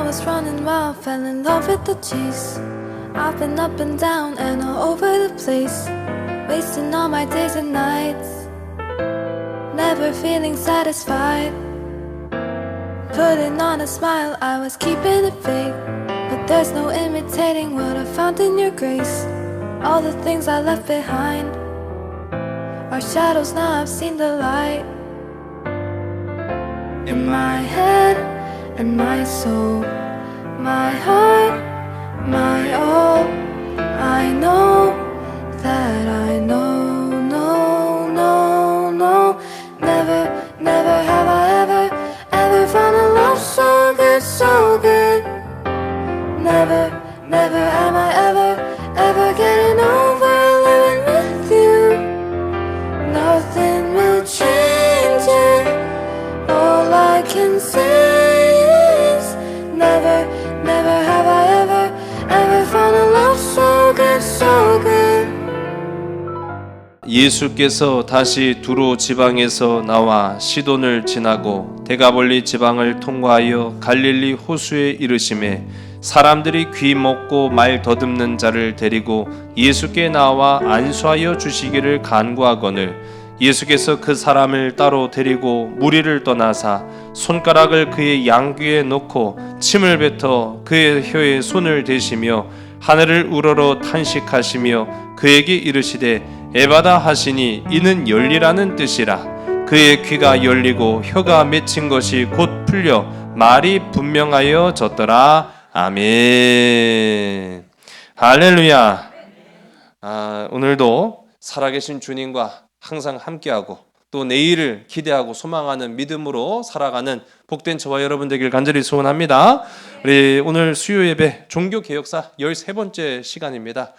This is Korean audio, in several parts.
was running wild, fell in love with the chase. I've been up and down and all over the place, wasting all my days and nights, never feeling satisfied. Putting on a smile, I was keeping it fake, but there's no imitating what I found in your grace. All the things I left behind are shadows, now I've seen the light. In my head and my soul, my heart, my all, I know that I know, no, no, no. Never, never have I ever found a love so good, so good. Never, never am I ever getting over living with you. Nothing will change it. All I can say is never, never have I ever found a love so good, so good. 예수께서 다시 두로 지방에서 나와 시돈을 지나고 데가볼리 지방을 통과하여 갈릴리 호수에 이르심에 사람들이 귀 먹고 말 더듬는 자를 데리고 예수께 나와 안수하여 주시기를 간구하거늘 예수께서 그 사람을 따로 데리고 무리를 떠나사 손가락을 그의 양귀에 놓고 침을 뱉어 그의 혀에 손을 대시며 하늘을 우러러 탄식하시며 그에게 이르시되 에바다 하시니 이는 열리라는 뜻이라. 그의 귀가 열리고 혀가 맺힌 것이 곧 풀려 말이 분명하여 졌더라. 아멘. 할렐루야. 오늘도 살아계신 주님과 항상 함께하고 또 내일을 기대하고 소망하는 믿음으로 살아가는 복된 저와 여러분 되길 간절히 소원합니다. 우리 오늘 수요 예배 종교개혁사 13번째 시간입니다.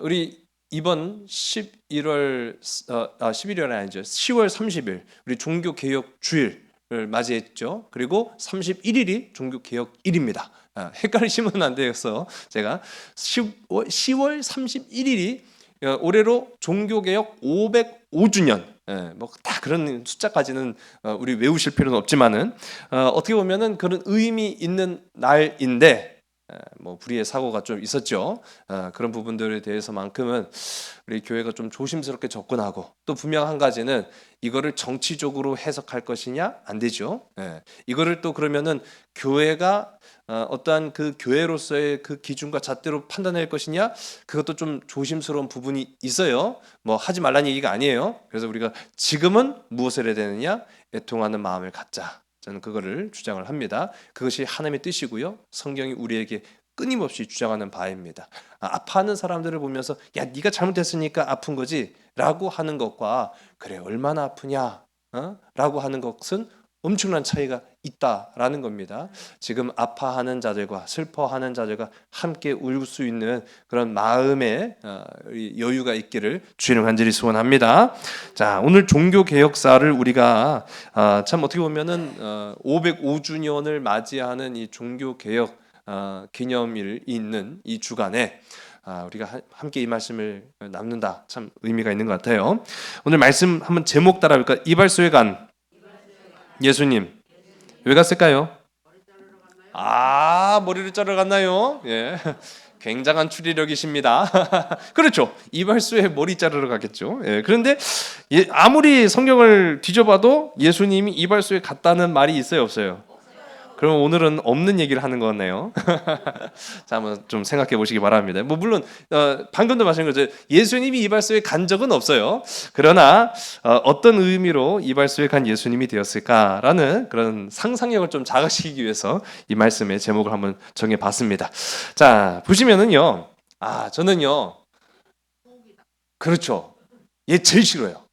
우리 이번 11월 11월이 아니죠. 10월 30일 우리 종교개혁 주일을 맞이했죠. 그리고 31일이 종교개혁일입니다. 헷갈리시면 안 되어서 제가 10월 31일이 올해로 종교개혁 505주년 뭐 다 그런 숫자까지는 우리 외우실 필요는 없지만은 어떻게 보면은 그런 의미 있는 날인데 뭐 불의의 사고가 좀 있었죠. 그런 부분들에 대해서만큼은 우리 교회가 좀 조심스럽게 접근하고 또 분명 한 가지는 이거를 정치적으로 해석할 것이냐 안 되죠. 이거를 또 그러면은 교회가 어떠한 그 교회로서의 그 기준과 잣대로 판단할 것이냐 그것도 좀 조심스러운 부분이 있어요. 뭐 하지 말라는 얘기가 아니에요. 그래서 우리가 지금은 무엇을 해야 되느냐 애통하는 마음을 갖자. 저는 그거를 주장을 합니다. 그것이 하나님의 뜻이고요. 성경이 우리에게 끊임없이 주장하는 바입니다. 아파하는 사람들을 보면서 야 네가 잘못했으니까 아픈 거지 라고 하는 것과 그래 얼마나 아프냐 라고 하는 것은 엄청난 차이가 있다라는 겁니다. 지금 아파하는 자들과 슬퍼하는 자들과 함께 울 수 있는 그런 마음의 여유가 있기를 주님 간절히 소원합니다. 자, 오늘 종교개혁사를 우리가 참 어떻게 보면은 505주년을 맞이하는 이 종교개혁 기념일이 있는 이 주간에 우리가 함께 이 말씀을 나눈다 참 의미가 있는 것 같아요. 오늘 말씀 한번 제목 따라볼까요? 이발소에 간 예수님 왜 갔을까요? 머리를 자르러 갔나요? 예, 굉장한 추리력이십니다. 그렇죠. 이발소에 머리 자르러 가겠죠. 예, 그런데 아무리 성경을 뒤져봐도 예수님이 이발소에 갔다는 말이 있어요, 없어요? 그럼 오늘은 없는 얘기를 하는 거네요. 자, 한번 좀 생각해 보시기 바랍니다. 뭐 물론 방금도 마찬가지죠. 예수님이 이발소에 간 적은 없어요. 그러나 어떤 의미로 이발소에 간 예수님이 되었을까라는 그런 상상력을 좀 자극시키기 위해서 이 말씀의 제목을 한번 정해봤습니다. 자, 보시면은요. 저는요. 그렇죠. 얘 제일 싫어요.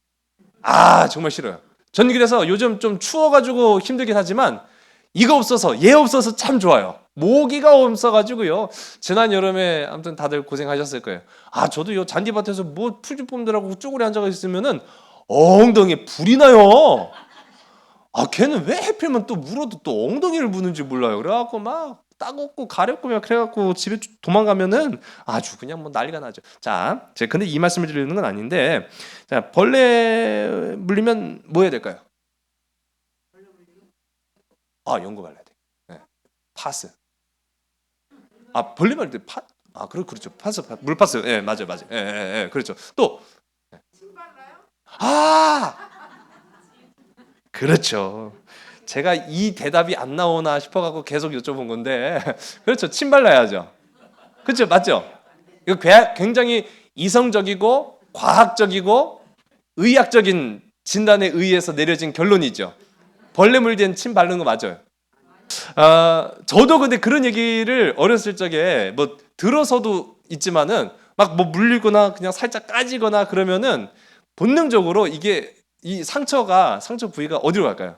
정말 싫어요. 전 그래서 요즘 좀 추워가지고 힘들긴 하지만 이거 없어서 얘 없어서 참 좋아요. 모기가 없어가지고요. 지난 여름에 아무튼 다들 고생하셨을 거예요. 저도 요 잔디밭에서 뭐 풀 뽑느라고 쪼그려 앉아 있으면은 엉덩이에 불이 나요. 걔는 왜 하필이면 또 물어도 또 엉덩이를 무는지 몰라요. 그래갖고 막 따갑고 가렵고 막 그래갖고 집에 도망가면은 아주 그냥 뭐 난리가 나죠. 자, 제가 근데 이 말씀을 드리는 건 아닌데, 자 벌레 물리면 뭐 해야 될까요? 연고 발라야 돼. 파스. 아, 벌레 말때 그렇죠. 파스, 물파스. 예, 맞아요. 예, 예, 예, 그렇죠. 또, 아, 그렇죠. 제가 이 대답이 안 나오나 싶어갖고 계속 여쭤본 건데, 그렇죠. 침 발라야죠. 그렇죠, 맞죠? 이거 굉장히 이성적이고 과학적이고 의학적인 진단에 의해서 내려진 결론이죠. 벌레 물된 침 바르는 거 맞아요. 저도 근데 그런 얘기를 어렸을 적에 뭐 들어서도 있지만은 막 뭐 물리거나 그냥 살짝 까지거나 그러면은 본능적으로 이게 이 상처 부위가 어디로 갈까요?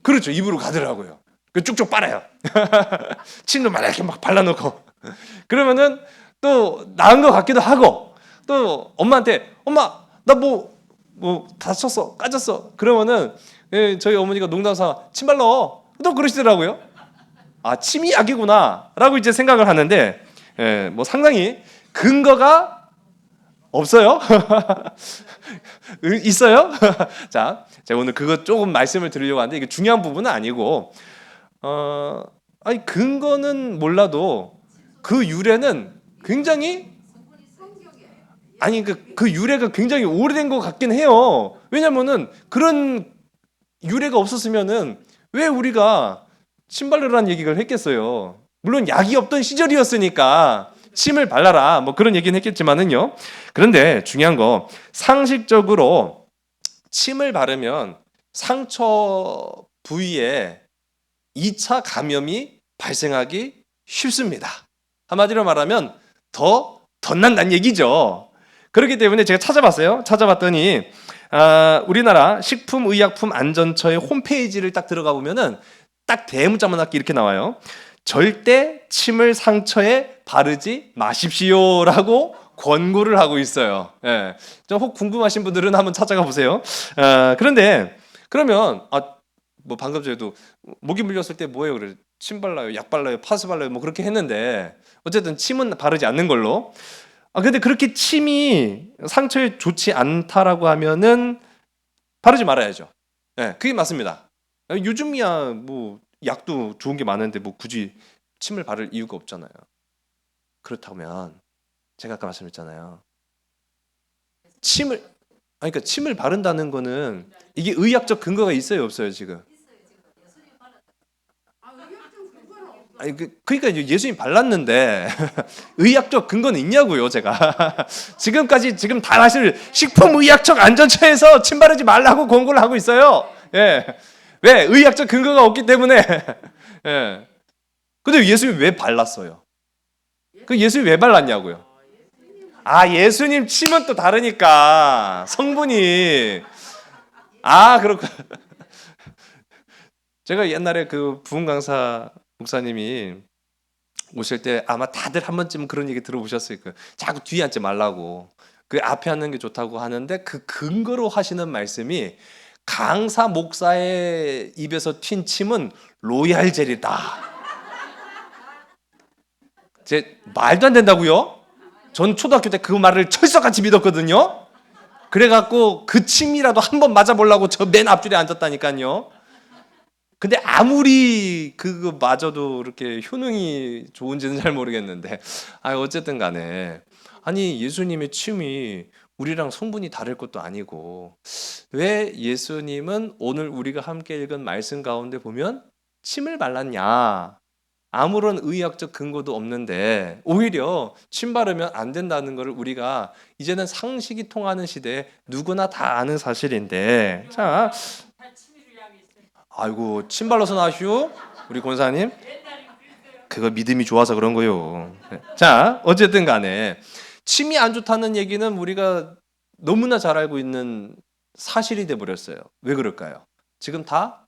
그렇죠. 입으로 가더라고요. 그 쭉쭉 빨아요. 침도 막 이렇게 막 발라놓고 그러면은 또 나은 것 같기도 하고 또 엄마한테 엄마 나 뭐 다쳤어 까졌어 그러면은 저희 어머니가 농담삼아 침 발라 또 그러시더라고요. 아 침이 약이구나라고 이제 생각을 하는데 뭐 상당히 근거가 없어요. 있어요? 자, 제가 오늘 그것 조금 말씀을 드리려고 하는데 이게 중요한 부분은 아니고 아니 근거는 몰라도 그 유래는 굉장히 아니 그 유래가 굉장히 오래된 것 같긴 해요. 왜냐면은 그런 유래가 없었으면은 왜 우리가 침 바르라는 얘기를 했겠어요. 물론 약이 없던 시절이었으니까 침을 발라라 뭐 그런 얘기는 했겠지만은요. 그런데 중요한 거 상식적으로 침을 바르면 상처 부위에 2차 감염이 발생하기 쉽습니다. 한마디로 말하면 더 덧난다는 얘기죠. 그렇기 때문에 제가 찾아봤더니 우리나라 식품의약품안전처의 홈페이지를 딱 들어가 보면은 딱 대문자만 이렇게 나와요. 절대 침을 상처에 바르지 마십시오라고 권고를 하고 있어요. 예. 혹 궁금하신 분들은 한번 찾아가 보세요. 그런데 그러면 뭐 방금 전에도 모기 물렸을 때 뭐예요? 그래 침 발라요, 약 발라요, 파스 발라요, 뭐 그렇게 했는데 어쨌든 침은 바르지 않는 걸로. 근데 그렇게 침이 상처에 좋지 않다라고 하면은 바르지 말아야죠. 예, 그게 맞습니다. 요즘이야 뭐 약도 좋은 게 많은데 뭐 굳이 침을 바를 이유가 없잖아요. 그렇다면 제가 아까 말씀했잖아요. 그러니까 침을 바른다는 거는 이게 의학적 근거가 있어요, 없어요, 지금? 아니 그러니까 이제 예수님 발랐는데 의학적 근거는 있냐고요, 제가. 지금 다 사실 식품의약청 안전처에서 침 바르지 말라고 권고를 하고 있어요. 예. 왜? 의학적 근거가 없기 때문에. 예. 근데 예수님 왜 발랐어요? 그 예수님 왜 발랐냐고요? 예수님 침은 또 다르니까 성분이 그렇고 제가 옛날에 그 부흥 강사 목사님이 오실 때 아마 다들 한 번쯤 그런 얘기 들어보셨을 거예요. 자꾸 뒤에 앉지 말라고. 그 앞에 앉는 게 좋다고 하는데 그 근거로 하시는 말씀이 강사 목사의 입에서 튄 침은 로얄 젤이다. 제 말도 안 된다고요? 전 초등학교 때 그 말을 철석같이 믿었거든요. 그래갖고 그 침이라도 한번 맞아보려고 저 맨 앞줄에 앉았다니까요. 근데 아무리 그거마저도 이렇게 효능이 좋은지는 잘 모르겠는데 어쨌든 간에 아니 예수님의 침이 우리랑 성분이 다를 것도 아니고 왜 예수님은 오늘 우리가 함께 읽은 말씀 가운데 보면 침을 발랐냐 아무런 의학적 근거도 없는데 오히려 침 바르면 안 된다는 것을 우리가 이제는 상식이 통하는 시대에 누구나 다 아는 사실인데 자 아이고 침 발라서 나시오 우리 권사님 그거 믿음이 좋아서 그런 거요. 자 어쨌든 간에 침이 안 좋다는 얘기는 우리가 너무나 잘 알고 있는 사실이 돼 버렸어요. 왜 그럴까요? 지금 다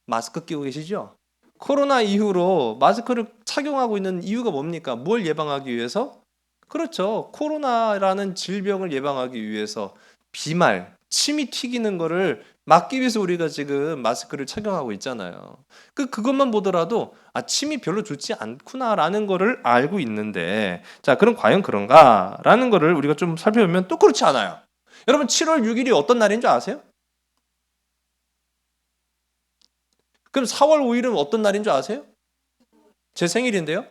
마스크 끼고 계시죠? 코로나 이후로 마스크를 착용하고 있는 이유가 뭡니까? 뭘 예방하기 위해서? 그렇죠. 코로나라는 질병을 예방하기 위해서 비말, 침이 튀기는 거를 막기 위해서 우리가 지금 마스크를 착용하고 있잖아요. 그것만 보더라도 침이 별로 좋지 않구나라는 거를 알고 있는데 자, 그럼 과연 그런가라는 거를 우리가 좀 살펴보면 또 그렇지 않아요. 여러분 7월 6일이 어떤 날인 줄 아세요? 그럼 4월 5일은 어떤 날인 줄 아세요? 제 생일인데요.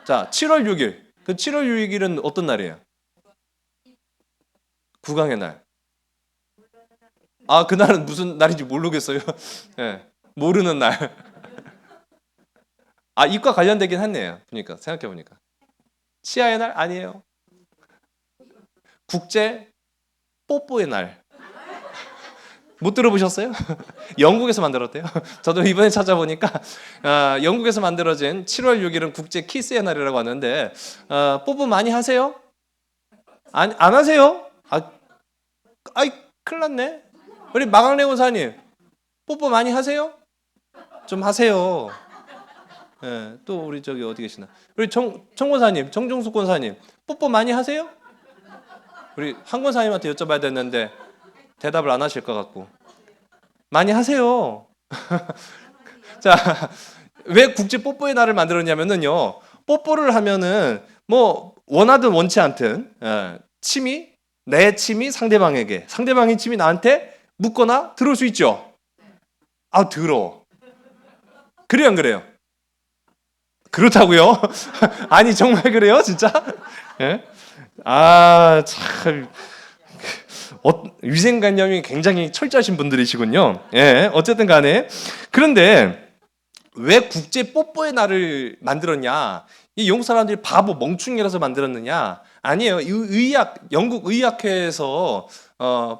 자, 7월 6일. 그 7월 6일은 어떤 날이에요? 국왕의 날. 아, 그날은 무슨 날인지 모르겠어요. 예. 모르는 날. 아, 이과 관련되긴 했네요. 보니까 생각해 보니까. 치아의 날 아니에요. 국제 뽀뽀의 날. 못 들어보셨어요? 영국에서 만들었대요. 저도 이번에 찾아보니까 영국에서 만들어진 7월 6일은 국제 키스의 날이라고 하는데 뽀뽀 많이 하세요? 안 하세요? 아이 큰일 났네. 우리 마강래 원사님 뽀뽀 많이 하세요? 좀 하세요. 예, 또 우리 저기 어디 계시나? 우리 정 권사님, 정종숙 권사님 뽀뽀 많이 하세요? 우리 한 권사님한테 여쭤봐야 됐는데 대답을 안 하실 것 같고. 많이 하세요. 자, 왜 국제 뽀뽀의 날을 만들었냐면은요. 뽀뽀를 하면은 뭐 원하든 원치 않든 침이 내 침이 상대방에게, 상대방의 침이 나한테 묻거나 들어올 수 있죠. 아, 더러워. 그래요, 안 그래요? 그렇다고요? 아니 정말 그래요, 진짜? 예? 아, 참. 위생관념이 굉장히 철저하신 분들이시군요. 예, 어쨌든 간에. 그런데 왜 국제 뽀뽀의 날을 만들었냐? 이 영국 사람들이 바보 멍충이라서 만들었느냐? 아니에요. 영국 의학회에서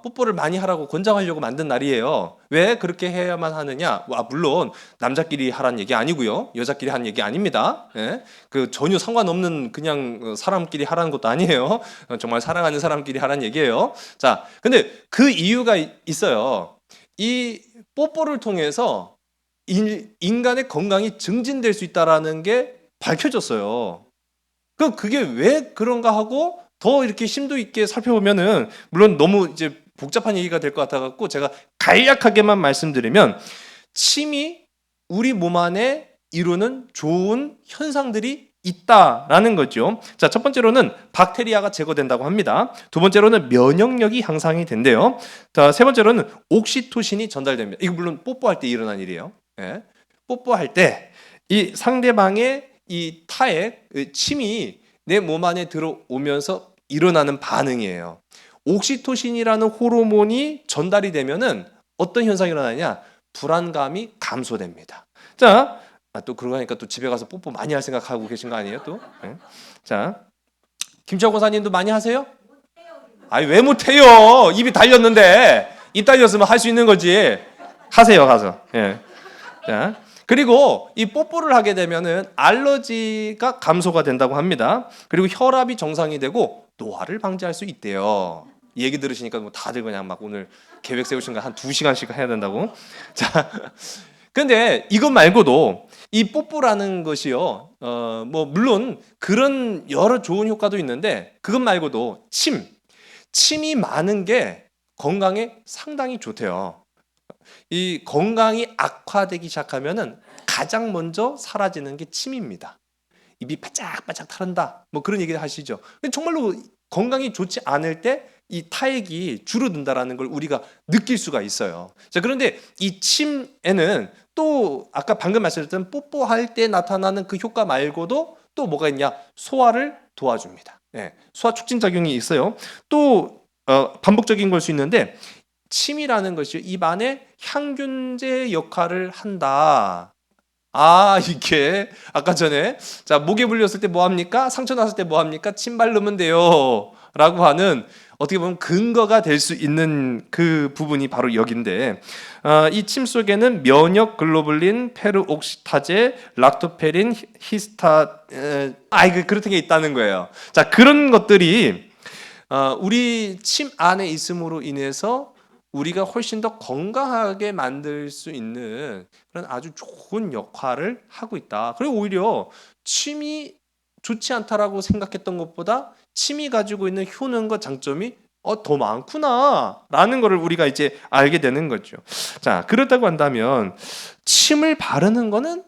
뽀뽀를 많이 하라고 권장하려고 만든 날이에요. 왜 그렇게 해야만 하느냐? 물론 남자끼리 하라는 얘기 아니고요. 여자끼리 하는 얘기 아닙니다. 예? 그 전혀 상관없는 그냥 사람끼리 하라는 것도 아니에요. 정말 사랑하는 사람끼리 하라는 얘기예요. 자, 근데 그 이유가 있어요. 이 뽀뽀를 통해서 인간의 건강이 증진될 수 있다라는 게 밝혀졌어요. 그게 왜 그런가 하고 더 이렇게 심도 있게 살펴보면은 물론 너무 이제 복잡한 얘기가 될 것 같아 갖고 제가 간략하게만 말씀드리면 침이 우리 몸 안에 이루는 좋은 현상들이 있다라는 거죠. 자, 첫 번째로는 박테리아가 제거된다고 합니다. 두 번째로는 면역력이 향상이 된대요. 자, 세 번째로는 옥시토신이 전달됩니다. 이거 물론 뽀뽀할 때 일어난 일이에요. 예. 뽀뽀할 때 이 상대방의 이 타액, 침이 내 몸 안에 들어오면서 일어나는 반응이에요. 옥시토신이라는 호르몬이 전달이 되면은 어떤 현상이 일어나냐? 불안감이 감소됩니다. 자, 또 그러고 하니까 또 집에 가서 뽀뽀 많이 할 생각하고 계신 거 아니에요? 또? 네. 자, 김철 고사님도 많이 하세요? 아니 왜 못해요? 입이 달렸는데 입 달렸으면 할 수 있는 거지. 하세요, 가서. 예. 자, 그리고 이 뽀뽀를 하게 되면은 알러지가 감소가 된다고 합니다. 그리고 혈압이 정상이 되고 노화를 방지할 수 있대요. 이 얘기 들으시니까 뭐 다들 그냥 막 오늘 계획 세우신 거 한 2시간씩 해야 된다고. 자, 근데 이것 말고도 이 뽀뽀라는 것이요, 뭐 물론 그런 여러 좋은 효과도 있는데 그것 말고도 침이 많은 게 건강에 상당히 좋대요. 이 건강이 악화되기 시작하면은 가장 먼저 사라지는 게 침입니다. 입이 바짝바짝 타른다. 뭐 그런 얘기를 하시죠. 근데 정말로 건강이 좋지 않을 때 이 타액이 줄어든다라는 걸 우리가 느낄 수가 있어요. 자, 그런데 이 침에는 또 아까 방금 말씀드렸던 뽀뽀할 때 나타나는 그 효과 말고도 또 뭐가 있냐? 소화를 도와줍니다. 네, 소화 촉진 작용이 있어요. 또 반복적인 걸 수 있는데 침이라는 것이 입 안에 향균제 역할을 한다. 아, 이게 아까 전에 자, 목에 물렸을 때 뭐 합니까? 상처 났을 때 뭐 합니까? 침 바르면 돼요. 라고 하는 어떻게 보면 근거가 될 수 있는 그 부분이 바로 여기인데 이 침 속에는 면역 글로불린, 페르옥시타제, 락토페린, 그렇게 있다는 거예요. 자, 그런 것들이 우리 침 안에 있음으로 인해서 우리가 훨씬 더 건강하게 만들 수 있는 그런 아주 좋은 역할을 하고 있다. 그리고 오히려 침이 좋지 않다라고 생각했던 것보다 침이 가지고 있는 효능과 장점이 더 많구나라는 것을 우리가 이제 알게 되는 거죠. 자, 그렇다고 한다면 침을 바르는 거는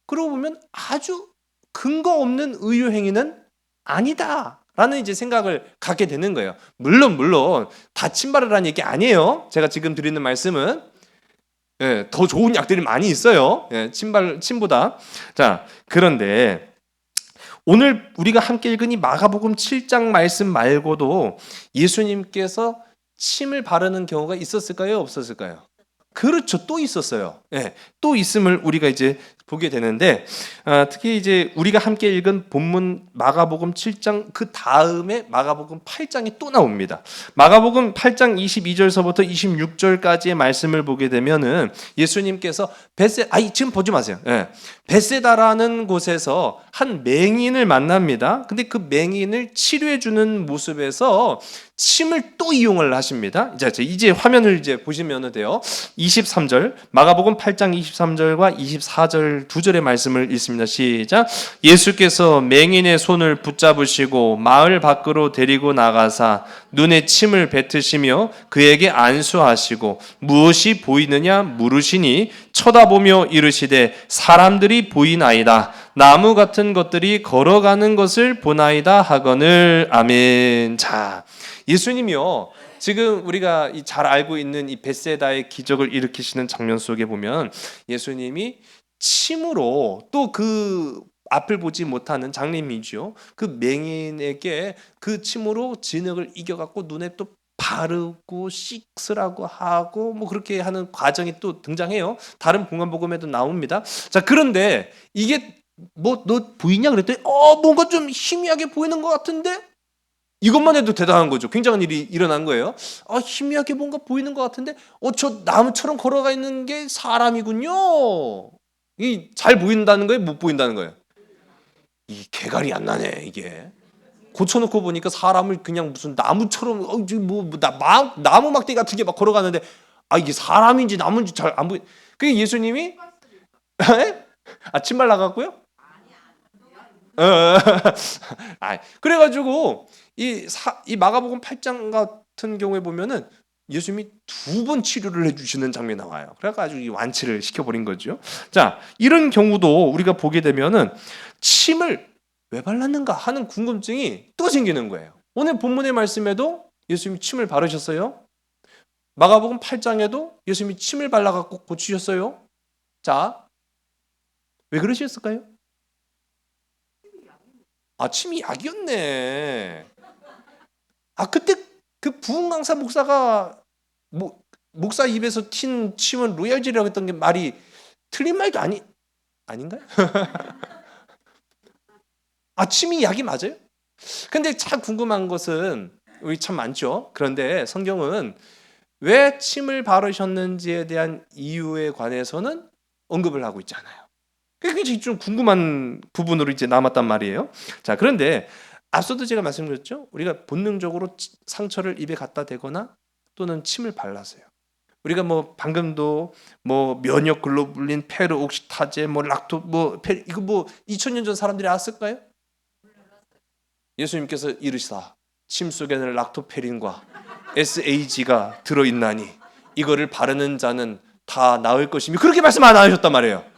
그러고 보면 아주 근거 없는 의료 행위는 아니다라는 이제 생각을 갖게 되는 거예요. 물론 다 침 바르라는 얘기 아니에요. 제가 지금 드리는 말씀은 예, 더 좋은 약들이 많이 있어요. 예, 침보다. 자, 그런데 오늘 우리가 함께 읽은 이 마가복음 7장 말씀 말고도 예수님께서 침을 바르는 경우가 있었을까요? 없었을까요? 그렇죠. 또 있었어요. 예, 또 있음을 우리가 이제 보게 되는데, 특히 이제 우리가 함께 읽은 본문 마가복음 7장 그 다음에 마가복음 8장이 또 나옵니다. 마가복음 8장 22절서부터 26절까지의 말씀을 보게 되면은 예수님께서 지금 보지 마세요. 예, 베세다라는 곳에서 한 맹인을 만납니다. 근데 그 맹인을 치료해 주는 모습에서 침을 또 이용을 하십니다. 이제 화면을 이제 보시면 돼요. 23절 마가복음 8장 23절과 24절 두 절의 말씀을 읽습니다. 시작. 예수께서 맹인의 손을 붙잡으시고 마을 밖으로 데리고 나가사 눈에 침을 뱉으시며 그에게 안수하시고 무엇이 보이느냐 물으시니 쳐다보며 이르시되 사람들이 보이나이다. 나무 같은 것들이 걸어가는 것을 보나이다 하거늘. 아멘. 자, 예수님이요, 지금 우리가 잘 알고 있는 이 벳세다의 기적을 일으키시는 장면 속에 보면 예수님이 침으로 또 그 앞을 보지 못하는 장님이죠. 그 맹인에게 그 침으로 진흙을 이겨갖고 눈에 또 바르고 씻으라고 하고 뭐 그렇게 하는 과정이 또 등장해요. 다른 공간복음에도 나옵니다. 자, 그런데 이게 뭐 너 보이냐 그랬더니 뭔가 좀 희미하게 보이는 것 같은데, 이것만 해도 대단한 거죠. 굉장한 일이 일어난 거예요. 희미하게 뭔가 보이는 것 같은데, 저 나무처럼 걸어가 있는 게 사람이군요. 이 잘 보인다는 거예요? 못 보인다는 거예요? 이 개갈이 안 나네, 이게. 고쳐놓고 보니까 사람을 그냥 무슨 나무처럼, 나무 막대 같은 게 막 걸어가는데, 이게 사람인지 나무인지 잘 안 보이. 그게 예수님이, 침 발라갖고요? 그래가지고, 이 마가복음 8장 같은 경우에 보면은 예수님이 두 번 치료를 해주시는 장면이 나와요. 그래가지고 이 완치를 시켜버린 거죠. 자, 이런 경우도 우리가 보게 되면은 침을 왜 발랐는가 하는 궁금증이 또 생기는 거예요. 오늘 본문의 말씀에도 예수님이 침을 바르셨어요. 마가복음 8장에도 예수님이 침을 발라갖고 고치셨어요. 자, 왜 그러셨을까요? 침이 약이었네. 그때 그 부흥강사 목사가 목사 입에서 튄 침은 로얄젤이라고 했던 게 말이 틀린 말도 아닌가요? 침이 약이 맞아요? 근데 참 궁금한 것은 우리 참 많죠. 그런데 성경은 왜 침을 바르셨는지에 대한 이유에 관해서는 언급을 하고 있지 않아요. 그게 굉장히 좀 궁금한 부분으로 이제 남았단 말이에요. 자, 그런데 앞서도 제가 말씀드렸죠. 우리가 본능적으로 상처를 입에 갖다 대거나 또는 침을 발라서요. 우리가 방금도 면역 글로불린, 페르옥시타제, 락토, 이거 2000년 전 사람들이 알았을까요? 예수님께서 이르시다. 침 속에는 락토페린과 SAG가 들어있나니 이거를 바르는 자는 다 나을 것이며, 그렇게 말씀 안 하셨단 말이에요.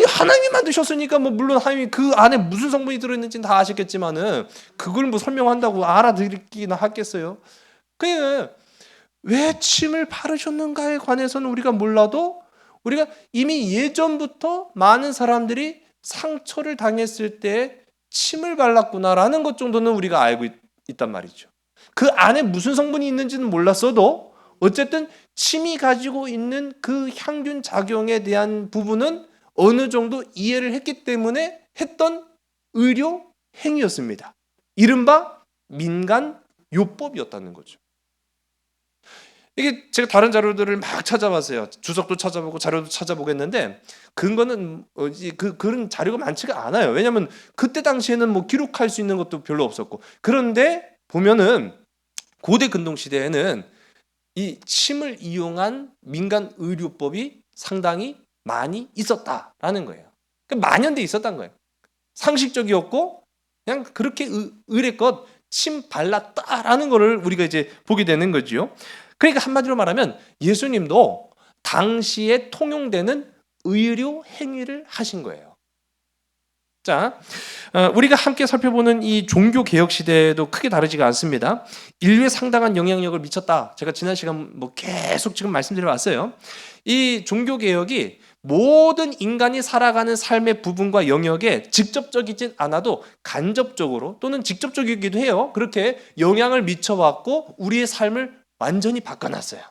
하나님이 만드셨으니까 물론 하나님이 그 안에 무슨 성분이 들어있는지는 다 아시겠지만은 그걸 설명한다고 알아듣기나 하겠어요. 왜 침을 바르셨는가에 관해서는 우리가 몰라도 우리가 이미 예전부터 많은 사람들이 상처를 당했을 때 침을 발랐구나라는 것 정도는 우리가 알고 있단 말이죠. 그 안에 무슨 성분이 있는지는 몰랐어도 어쨌든 침이 가지고 있는 그 향균 작용에 대한 부분은 어느 정도 이해를 했기 때문에 했던 의료 행위였습니다. 이른바 민간요법이었다는 거죠. 이게 제가 다른 자료들을 막 찾아봤어요. 주석도 찾아보고 자료도 찾아보겠는데 근거는 그런 자료가 많지가 않아요. 왜냐하면 그때 당시에는 기록할 수 있는 것도 별로 없었고. 그런데 보면은 고대 근동 시대에는 이 침을 이용한 민간 의료법이 상당히 많이 있었다라는 거예요. 만연돼 있었던 거예요. 상식적이었고 그냥 그렇게 의례껏 침 발랐다라는 거를 우리가 이제 보게 되는 거죠. 그러니까 한마디로 말하면 예수님도 당시에 통용되는 의료 행위를 하신 거예요. 자, 우리가 함께 살펴보는 이 종교 개혁 시대도 크게 다르지가 않습니다. 인류에 상당한 영향력을 미쳤다. 제가 지난 시간 뭐 계속 지금 말씀드려 왔어요. 이 종교 개혁이 모든 인간이 살아가는 삶의 부분과 영역에 직접적이진 않아도 간접적으로 또는 직접적이기도 해요. 그렇게 영향을 미쳐왔고 우리의 삶을 완전히 바꿔놨어요.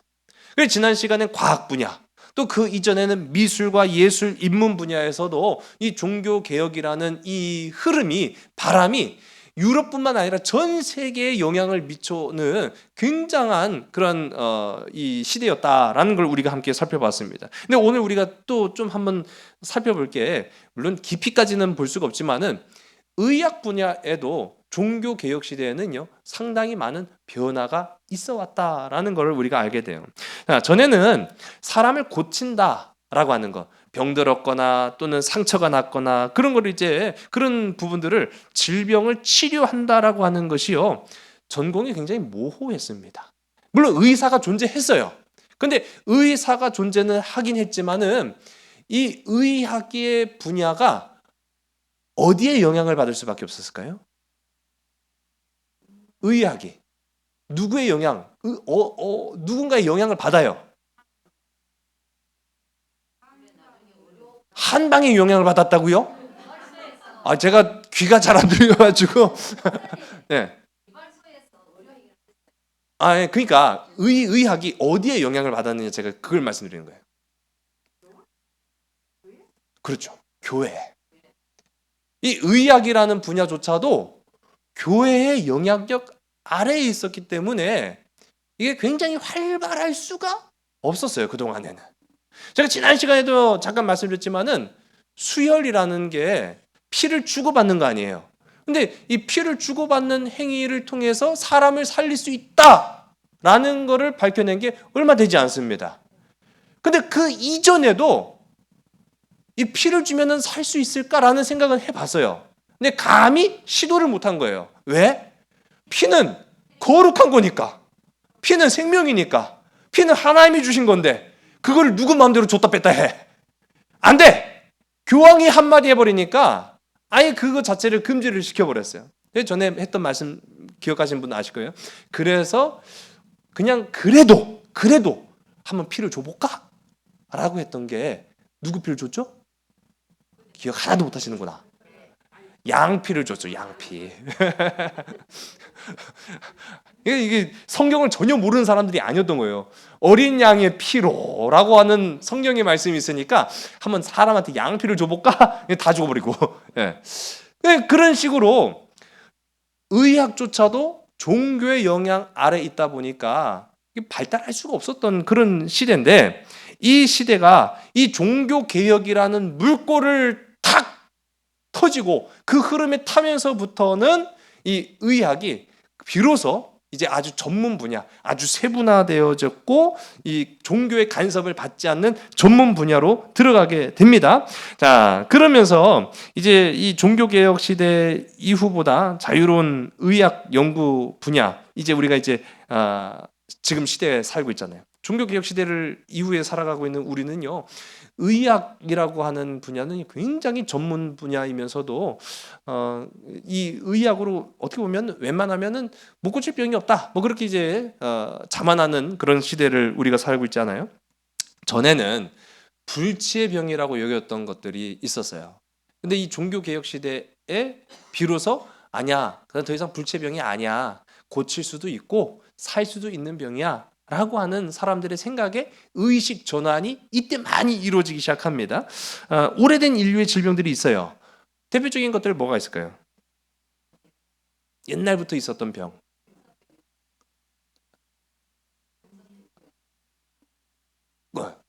그래서 지난 시간엔 과학 분야, 또 그 이전에는 미술과 예술, 인문 분야에서도 이 종교 개혁이라는 이 흐름이, 바람이 유럽뿐만 아니라 전 세계에 영향을 미쳐는 굉장한 그런 이 시대였다라는 걸 우리가 함께 살펴봤습니다. 근데 오늘 우리가 또 좀 한번 살펴볼 게, 물론 깊이까지는 볼 수가 없지만은 의학 분야에도 종교 개혁 시대에는요 상당히 많은 변화가 있어 왔다라는 걸 우리가 알게 돼요. 전에는 사람을 고친다라고 하는 것, 병들었거나 또는 상처가 났거나 그런 걸 이제 그런 부분들을 질병을 치료한다라고 하는 것이요 전공이 굉장히 모호했습니다. 물론 의사가 존재했어요. 근데 의사가 존재는 하긴 했지만은 이 의학의 분야가 어디에 영향을 받을 수밖에 없었을까요? 의학이 누구의 영향, 누군가의 영향을 받아요. 한방의 영향을 받았다고요? 제가 귀가 잘 안 들려가지고. 네. 그러니까 의학이 어디에 영향을 받았느냐, 제가 그걸 말씀드리는 거예요. 그렇죠. 교회. 이 의학이라는 분야조차도 교회의 영향력 아래에 있었기 때문에 이게 굉장히 활발할 수가 없었어요, 그동안에는. 제가 지난 시간에도 잠깐 말씀드렸지만은 수혈이라는 게 피를 주고받는 거 아니에요. 근데 이 피를 주고받는 행위를 통해서 사람을 살릴 수 있다라는 거를 밝혀낸 게 얼마 되지 않습니다. 근데 그 이전에도 이 피를 주면은 살 수 있을까라는 생각은 해봤어요. 근데 감히 시도를 못한 거예요. 왜? 피는 거룩한 거니까. 피는 생명이니까. 피는 하나님이 주신 건데 그걸 누구 마음대로 줬다 뺐다 해. 안 돼. 교황이 한마디 해버리니까 아예 그거 자체를 금지를 시켜버렸어요. 전에 했던 말씀 기억하시는 분 아실 거예요. 그래서 그냥 그래도 한번 피를 줘볼까? 라고 했던 게 누구 피를 줬죠? 기억 하나도 못 하시는구나. 양피를 줬죠. 양피. 이게 성경을 전혀 모르는 사람들이 아니었던 거예요. 어린 양의 피로라고 하는 성경의 말씀이 있으니까 한번 사람한테 양피를 줘볼까? 다 죽어버리고. 예. 그런 식으로 의학조차도 종교의 영향 아래 있다 보니까 발달할 수가 없었던 그런 시대인데, 이 시대가 이 종교 개혁이라는 물꼬를 탁 터지고 그 흐름에 타면서부터는 이 의학이 비로소 이제 아주 전문 분야, 아주 세분화되어졌고 이 종교의 간섭을 받지 않는 전문 분야로 들어가게 됩니다. 자, 그러면서 이제 이 종교 개혁 시대 이후보다 자유로운 의학 연구 분야, 이제 우리가 이제 지금 시대에 살고 있잖아요. 종교 개혁 시대를 이후에 살아가고 있는 우리는요, 의학이라고 하는 분야는 굉장히 전문 분야이면서도 이 의학으로 어떻게 보면 웬만하면은 못 고칠 병이 없다. 뭐 그렇게 이제 자만하는 그런 시대를 우리가 살고 있잖아요. 전에는 불치의 병이라고 여겼던 것들이 있었어요. 근데 이 종교 개혁 시대에 비로소 아니야, 그건 더 이상 불치의 병이 아니야, 고칠 수도 있고 살 수도 있는 병이야 라고 하는 사람들의 생각에 의식 전환이 이때 많이 이루어지기 시작합니다. 오래된 인류의 질병들이 있어요. 대표적인 것들 뭐가 있을까요? 옛날부터 있었던 병.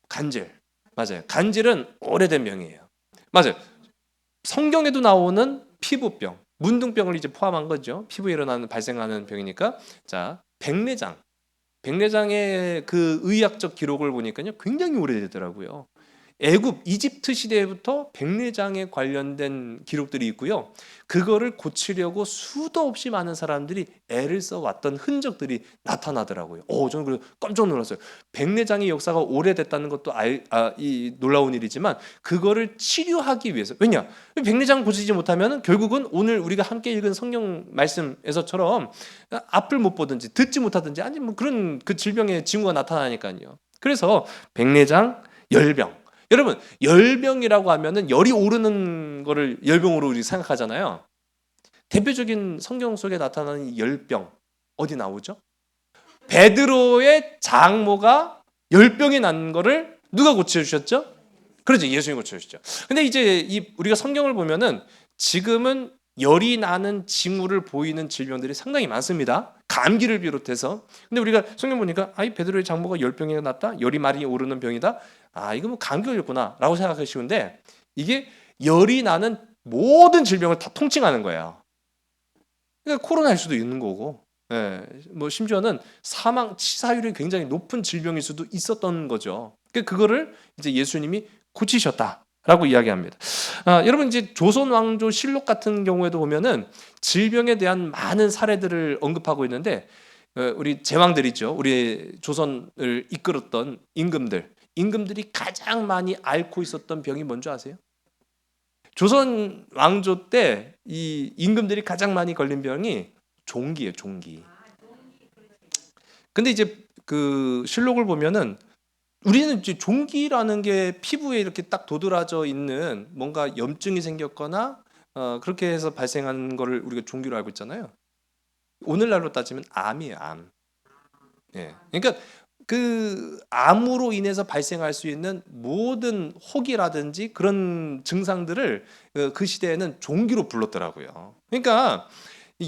간질. 맞아요. 간질은 오래된 병이에요. 맞아요. 성경에도 나오는 피부병, 문둥병을 이제 포함한 거죠. 피부에 발생하는 병이니까. 자, 백내장. 백내장의 그 의학적 기록을 보니까요, 굉장히 오래되더라고요. 애굽 이집트 시대부터 백내장에 관련된 기록들이 있고요. 그거를 고치려고 수도 없이 많은 사람들이 애를 써왔던 흔적들이 나타나더라고요. 저는 그래서 깜짝 놀랐어요. 백내장의 역사가 오래됐다는 것도 이 놀라운 일이지만 그거를 치료하기 위해서, 왜냐? 백내장 고치지 못하면 결국은 오늘 우리가 함께 읽은 성경 말씀에서처럼 앞을 못 보든지 듣지 못하든지 아니 뭐 그런 그 질병의 징후가 나타나니까요. 그래서 백내장, 열병. 여러분, 열병이라고 하면은 열이 오르는 거를 열병으로 우리 생각하잖아요. 대표적인 성경 속에 나타나는 이 열병 어디 나오죠? 베드로의 장모가 열병이 난 거를 누가 고쳐주셨죠? 그렇죠, 예수님이 고쳐주셨죠. 근데 이제 우리가 성경을 보면은 지금은 열이 나는 징후를 보이는 질병들이 상당히 많습니다. 감기를 비롯해서. 근데 우리가 성경 보니까 베드로의 장모가 열병이 났다, 열이 많이 오르는 병이다. 이거 뭐 감기 걸렸구나 라고 생각하시는데, 이게 열이 나는 모든 질병을 다 통칭하는 거예요. 그러니까 코로나일 수도 있는 거고, 뭐 심지어는 치사율이 굉장히 높은 질병일 수도 있었던 거죠. 그거를 이제 예수님이 고치셨다라고 이야기합니다. 여러분, 이제 조선 왕조 실록 같은 경우에도 보면은 질병에 대한 많은 사례들을 언급하고 있는데, 우리 제왕들이죠. 우리 조선을 이끌었던 임금들이 가장 많이 앓고 있었던 병이 뭔지 아세요? 조선 왕조 때 이 임금들이 가장 많이 걸린 병이 종기예요, 종기. 근데 이제 그 실록을 보면은 우리는 이제 종기라는 게 피부에 이렇게 딱 도드라져 있는 뭔가 염증이 생겼거나 그렇게 해서 발생하는 거를 우리가 종기로 알고 있잖아요. 오늘날로 따지면 암이에요, 암. 그러니까 그 암으로 인해서 발생할 수 있는 모든 혹이라든지 그런 증상들을 그 시대에는 종기로 불렀더라고요. 그러니까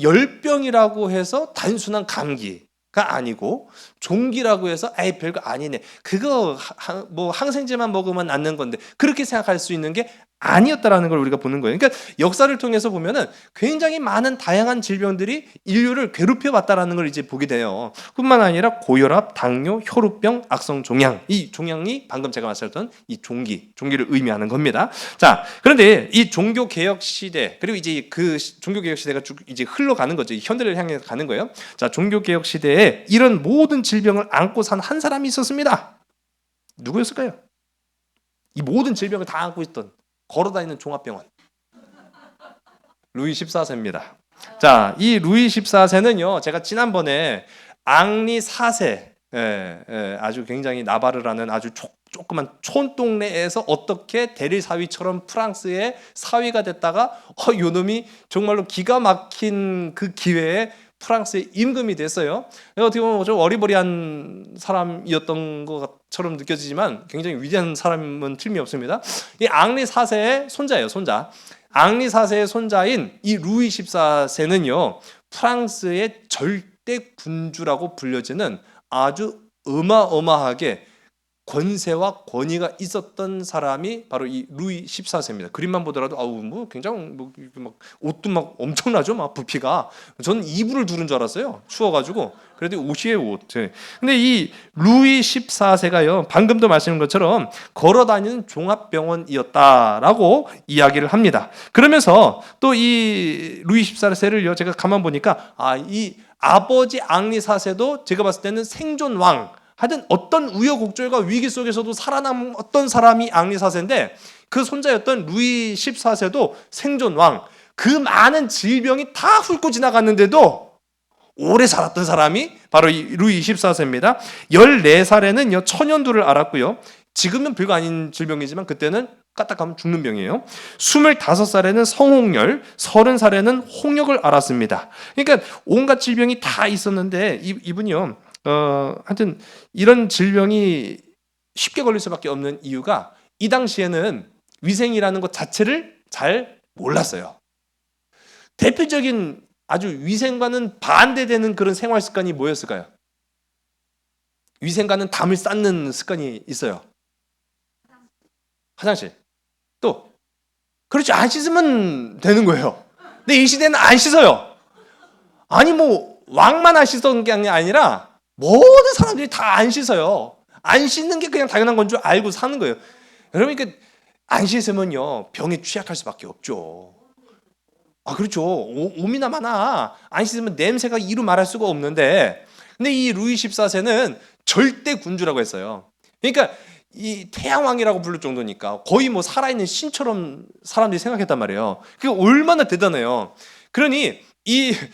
열병이라고 해서 단순한 감기가 아니고 종기라고 해서 별거 아니네, 그거 뭐 항생제만 먹으면 낫는 건데, 그렇게 생각할 수 있는 게 아니었다라는 걸 우리가 보는 거예요. 그러니까 역사를 통해서 보면은 굉장히 많은 다양한 질병들이 인류를 괴롭혀 왔다라는 걸 이제 보게 돼요. 뿐만 아니라 고혈압, 당뇨, 혈우병, 악성 종양. 이 종양이 방금 제가 말씀드렸던 이 종기를 의미하는 겁니다. 자, 그런데 이 종교 개혁 시대, 그리고 이제 그 종교 개혁 시대가 쭉 이제 흘러가는 거죠. 현대를 향해 가는 거예요. 자, 종교 개혁 시대에 이런 모든 질병을 안고 산 한 사람이 있었습니다. 누구였을까요? 이 모든 질병을 다 안고 있던, 걸어다니는 종합병원, 루이 14세입니다. 자, 이 루이 14세는요, 제가 지난번에 앙리 4세, 아주 굉장히 나바르라는 아주 조그만 촌동네에서 어떻게 대리 사위처럼 프랑스의 사위가 됐다가 요놈이 정말로 기가 막힌 그 기회에 프랑스의 임금이 됐어요. 어떻게 보면 좀 어리버리한 사람이었던 것처럼 느껴지지만 굉장히 위대한 사람은 틀림이 없습니다. 이 앙리 4세의 손자예요, 손자. 앙리 4세의 손자인 이 루이 14세는요, 프랑스의 절대 군주라고 불려지는 아주 어마어마하게 권세와 권위가 있었던 사람이 바로 이 루이 14세입니다. 그림만 보더라도 뭐 굉장히 막 옷도 막 엄청나죠, 막 부피가. 저는 이불을 두른 줄 알았어요, 추워가지고. 그래도 옷이에요, 옷. 근데 이 루이 14세가요, 방금도 말씀한 것처럼 걸어다니는 종합병원이었다라고 이야기를 합니다. 그러면서 또 이 루이 14세를요, 제가 가만 보니까 이 아버지 앙리 4세도 제가 봤을 때는 생존왕, 하여튼 어떤 우여곡절과 위기 속에서도 살아남은 어떤 사람이 앙리 4세인데, 그 손자였던 루이 14세도 생존왕, 그 많은 질병이 다 훑고 지나갔는데도 오래 살았던 사람이 바로 이 루이 14세입니다. 14살에는요 천연두를 앓았고요. 지금은 별거 아닌 질병이지만 그때는 까딱하면 죽는 병이에요. 25살에는 성홍열, 30살에는 홍역을 앓았습니다. 그러니까 온갖 질병이 다 있었는데 이분이요, 하여튼 이런 질병이 쉽게 걸릴 수밖에 없는 이유가 이 당시에는 위생이라는 것 자체를 잘 몰랐어요. 대표적인 아주 위생과는 반대되는 그런 생활 습관이 뭐였을까요? 위생과는 담을 쌓는 습관이 있어요. 화장실. 또 그렇죠, 안 씻으면 되는 거예요. 근데 이 시대는 안 씻어요. 아니 뭐 왕만 안 씻던 게 아니라 모든 사람들이 다 안 씻어요. 안 씻는 게 그냥 당연한 건 줄 알고 사는 거예요. 여러분 안 씻으면요 병에 취약할 수밖에 없죠. 그렇죠. 오미나 마나 안 씻으면 냄새가 이루 말할 수가 없는데, 근데 이 루이 14세는 절대 군주라고 했어요. 그러니까 이 태양왕이라고 부를 정도니까 거의 뭐 살아있는 신처럼 사람들이 생각했단 말이에요. 그게 얼마나 대단해요. 그러니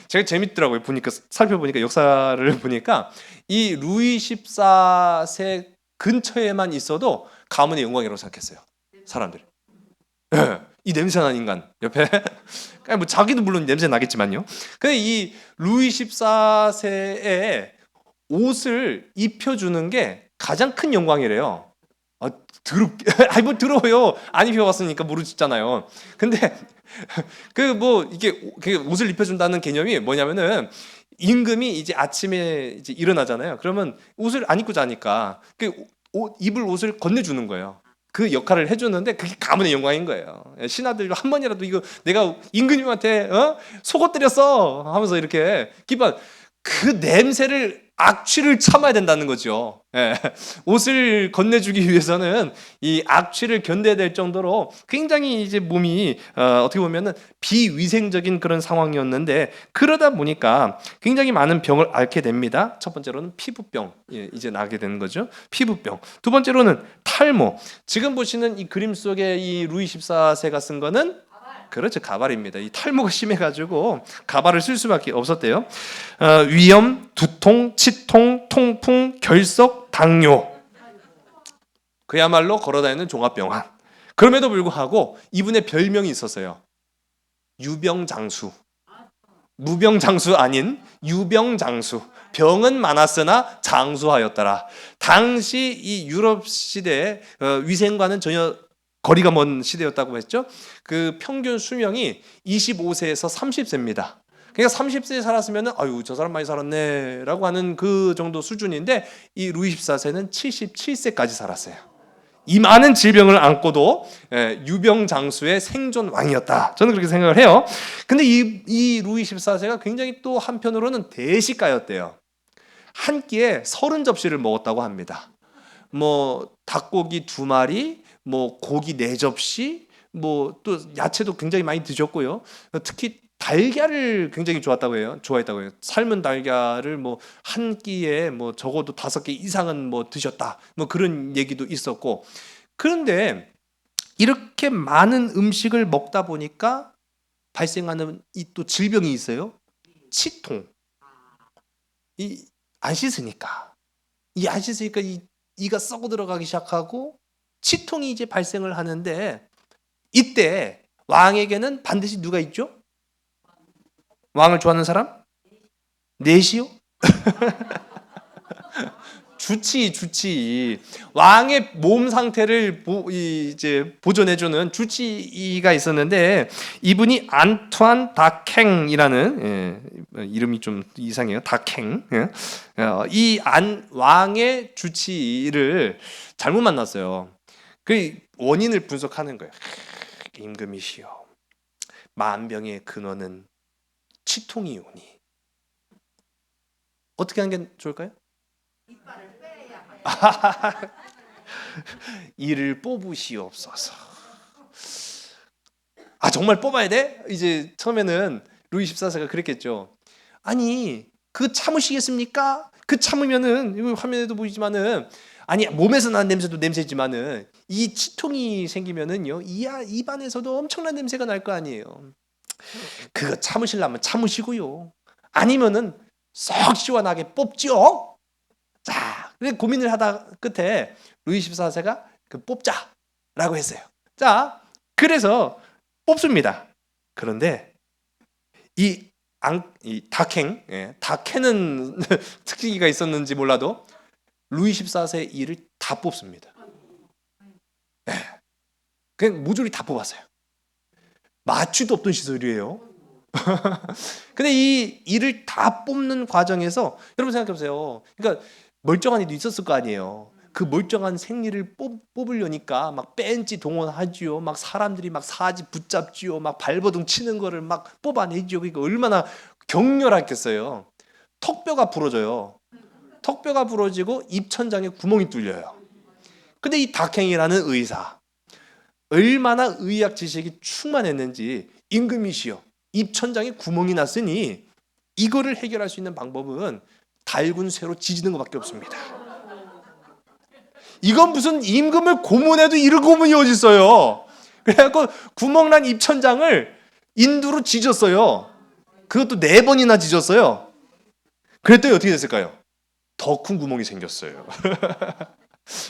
제가 재밌더라고요. 보니까 살펴보니까 역사를 보니까 이 루이 14세 근처에만 있어도 가문의 영광이라고 생각했어요. 사람들이. 예, 이 냄새나는 인간 옆에 뭐 자기도 물론 냄새 나겠지만요. 근데 이 루이 14세의 옷을 입혀주는 게 가장 큰 영광이래요. 더럽게 아니 뭐 더러워요. 안 입혀봤으니까 모르잖아요. 근데 이게 옷을 입혀준다는 개념이 뭐냐면은 임금이 이제 아침에 이제 일어나잖아요. 그러면 옷을 안 입고 자니까 입을 옷을 건네주는 거예요. 그 역할을 해주는데 그게 가문의 영광인 거예요. 신하들도 한 번이라도 이거 내가 임금님한테 속옷 드렸어 하면서 이렇게 기뻐. 그 냄새를 악취를 참아야 된다는 거죠. 예. 옷을 건네주기 위해서는 이 악취를 견뎌야 될 정도로 굉장히 이제 몸이 어떻게 보면은 비위생적인 그런 상황이었는데, 그러다 보니까 굉장히 많은 병을 앓게 됩니다. 첫 번째로는 피부병, 이제 나게 되는 거죠. 피부병. 두 번째로는 탈모. 지금 보시는 이 그림 속에 이 루이 14세가 쓴 거는 그렇죠, 가발입니다. 이 탈모가 심해가지고 가발을 쓸 수밖에 없었대요. 위염, 두통, 치통, 통풍, 결석, 당뇨. 그야말로 걸어다니는 종합병환. 그럼에도 불구하고 이분의 별명이 있었어요. 유병장수. 무병장수 아닌 유병장수. 병은 많았으나 장수하였더라. 당시 이 유럽 시대에 위생과는 전혀 거리가 먼 시대였다고 했죠. 그 평균 수명이 25세에서 30세입니다. 그러니까 30세에 살았으면 아유 저 사람 많이 살았네라고 하는 그 정도 수준인데, 이 루이 14세는 77세까지 살았어요. 이 많은 질병을 안고도 유병장수의 생존 왕이었다. 저는 그렇게 생각을 해요. 근데 이 루이 14세가 굉장히 또 한편으로는 대식가였대요. 한 끼에 30접시를 먹었다고 합니다. 뭐 닭고기 2마리, 뭐 고기 4접시, 뭐 또 야채도 굉장히 많이 드셨고요. 특히 달걀을 굉장히 좋아했다고 해요. 삶은 달걀을 뭐 한 끼에 뭐 적어도 5개 이상은 뭐 드셨다. 뭐 그런 얘기도 있었고. 그런데 이렇게 많은 음식을 먹다 보니까 발생하는 이 또 질병이 있어요. 치통. 안 씻으니까. 안 씻으니까 이가 썩어 들어가기 시작하고 치통이 이제 발생을 하는데, 이때 왕에게는 반드시 누가 있죠? 왕을 좋아하는 사람? 넷이요? 주치. 왕의 몸 상태를 이제 보존해주는 주치의가 있었는데, 이분이 안투안 다캥이라는 이름이 좀 이상해요. 다캥. 이 왕의 주치의를 잘못 만났어요. 그 원인을 분석하는 거예요. 임금이시여, 만병의 근원은 치통이 오니. 어떻게 하는 게 좋을까요? 이빨을 빼야. 이를 뽑으시옵소서. 정말 뽑아야 돼? 이제 처음에는 루이 14세가 그랬겠죠. 아니 그 참으시겠습니까? 그 참으면은 이거 화면에도 보이지만은 몸에서 나는 냄새도 냄새지만은 이 치통이 생기면은요 입안에서도 엄청난 냄새가 날 거 아니에요. 그거 참으시려면 참으시고요. 아니면은 썩 시원하게 뽑죠. 자, 고민을 하다 끝에 루이 14세가 뽑자라고 했어요. 자, 그래서 뽑습니다. 그런데 이 다케는 특기가 있었는지 몰라도 루이 14세의 이를 다 뽑습니다. 그냥 모조리 다 뽑았어요. 마취도 없던 시설이에요. 근데 이 이를 다 뽑는 과정에서 여러분 생각해보세요. 그러니까 멀쩡한 이도 있었을 거 아니에요. 그 멀쩡한 생리를 뽑으려니까 막 벤치 동원하지요. 막 사람들이 막 사지 붙잡지요. 막 발버둥 치는 거를 막 뽑아내지요. 그러니까 얼마나 격렬했겠어요. 턱뼈가 부러져요. 턱뼈가 부러지고 입천장에 구멍이 뚫려요. 근데 이 다캥이라는 의사, 얼마나 의학 지식이 충만했는지 임금이시여 입천장에 구멍이 났으니 이거를 해결할 수 있는 방법은 달군 쇠로 지지는 것밖에 없습니다. 이건 무슨 임금을 고문해도 이런 고문이 어디 있어요. 그래갖고 구멍난 입천장을 인두로 지졌어요. 그것도 4번이나 지졌어요. 그랬더니 어떻게 됐을까요? 더 큰 구멍이 생겼어요.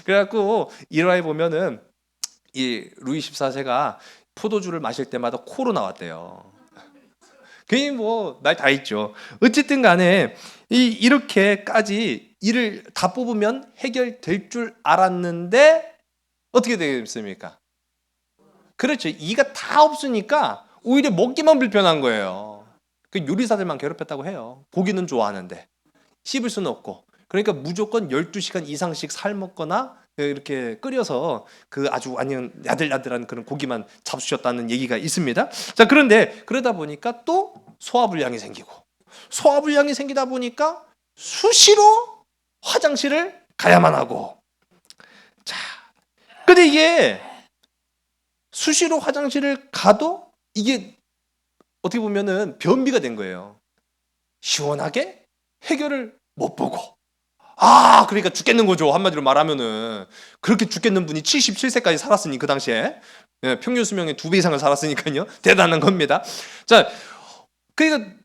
그래갖고 일화에 보면은 이 루이 14세가 포도주를 마실 때마다 코로 나왔대요. 괜히 뭐 말 다 있죠. 어쨌든 간에 이렇게까지 이를 다 뽑으면 해결될 줄 알았는데 어떻게 되겠습니까? 그렇죠. 이가 다 없으니까 오히려 먹기만 불편한 거예요. 그 요리사들만 괴롭혔다고 해요. 고기는 좋아하는데 씹을 수는 없고. 그러니까 무조건 12시간 이상씩 삶았거나 이렇게 끓여서 그 아주 완전 야들야들한 그런 고기만 잡수셨다는 얘기가 있습니다. 자, 그런데 그러다 보니까 또 소화불량이 생기고 소화불량이 생기다 보니까 수시로 화장실을 가야만 하고. 자, 근데 이게 수시로 화장실을 가도 이게 어떻게 보면은 변비가 된 거예요. 시원하게 해결을 못 보고. 그러니까 죽겠는 거죠. 한마디로 말하면은. 그렇게 죽겠는 분이 77세까지 살았으니 그 당시에 평균 수명의 2배 이상을 살았으니까요. 대단한 겁니다. 자, 그러니까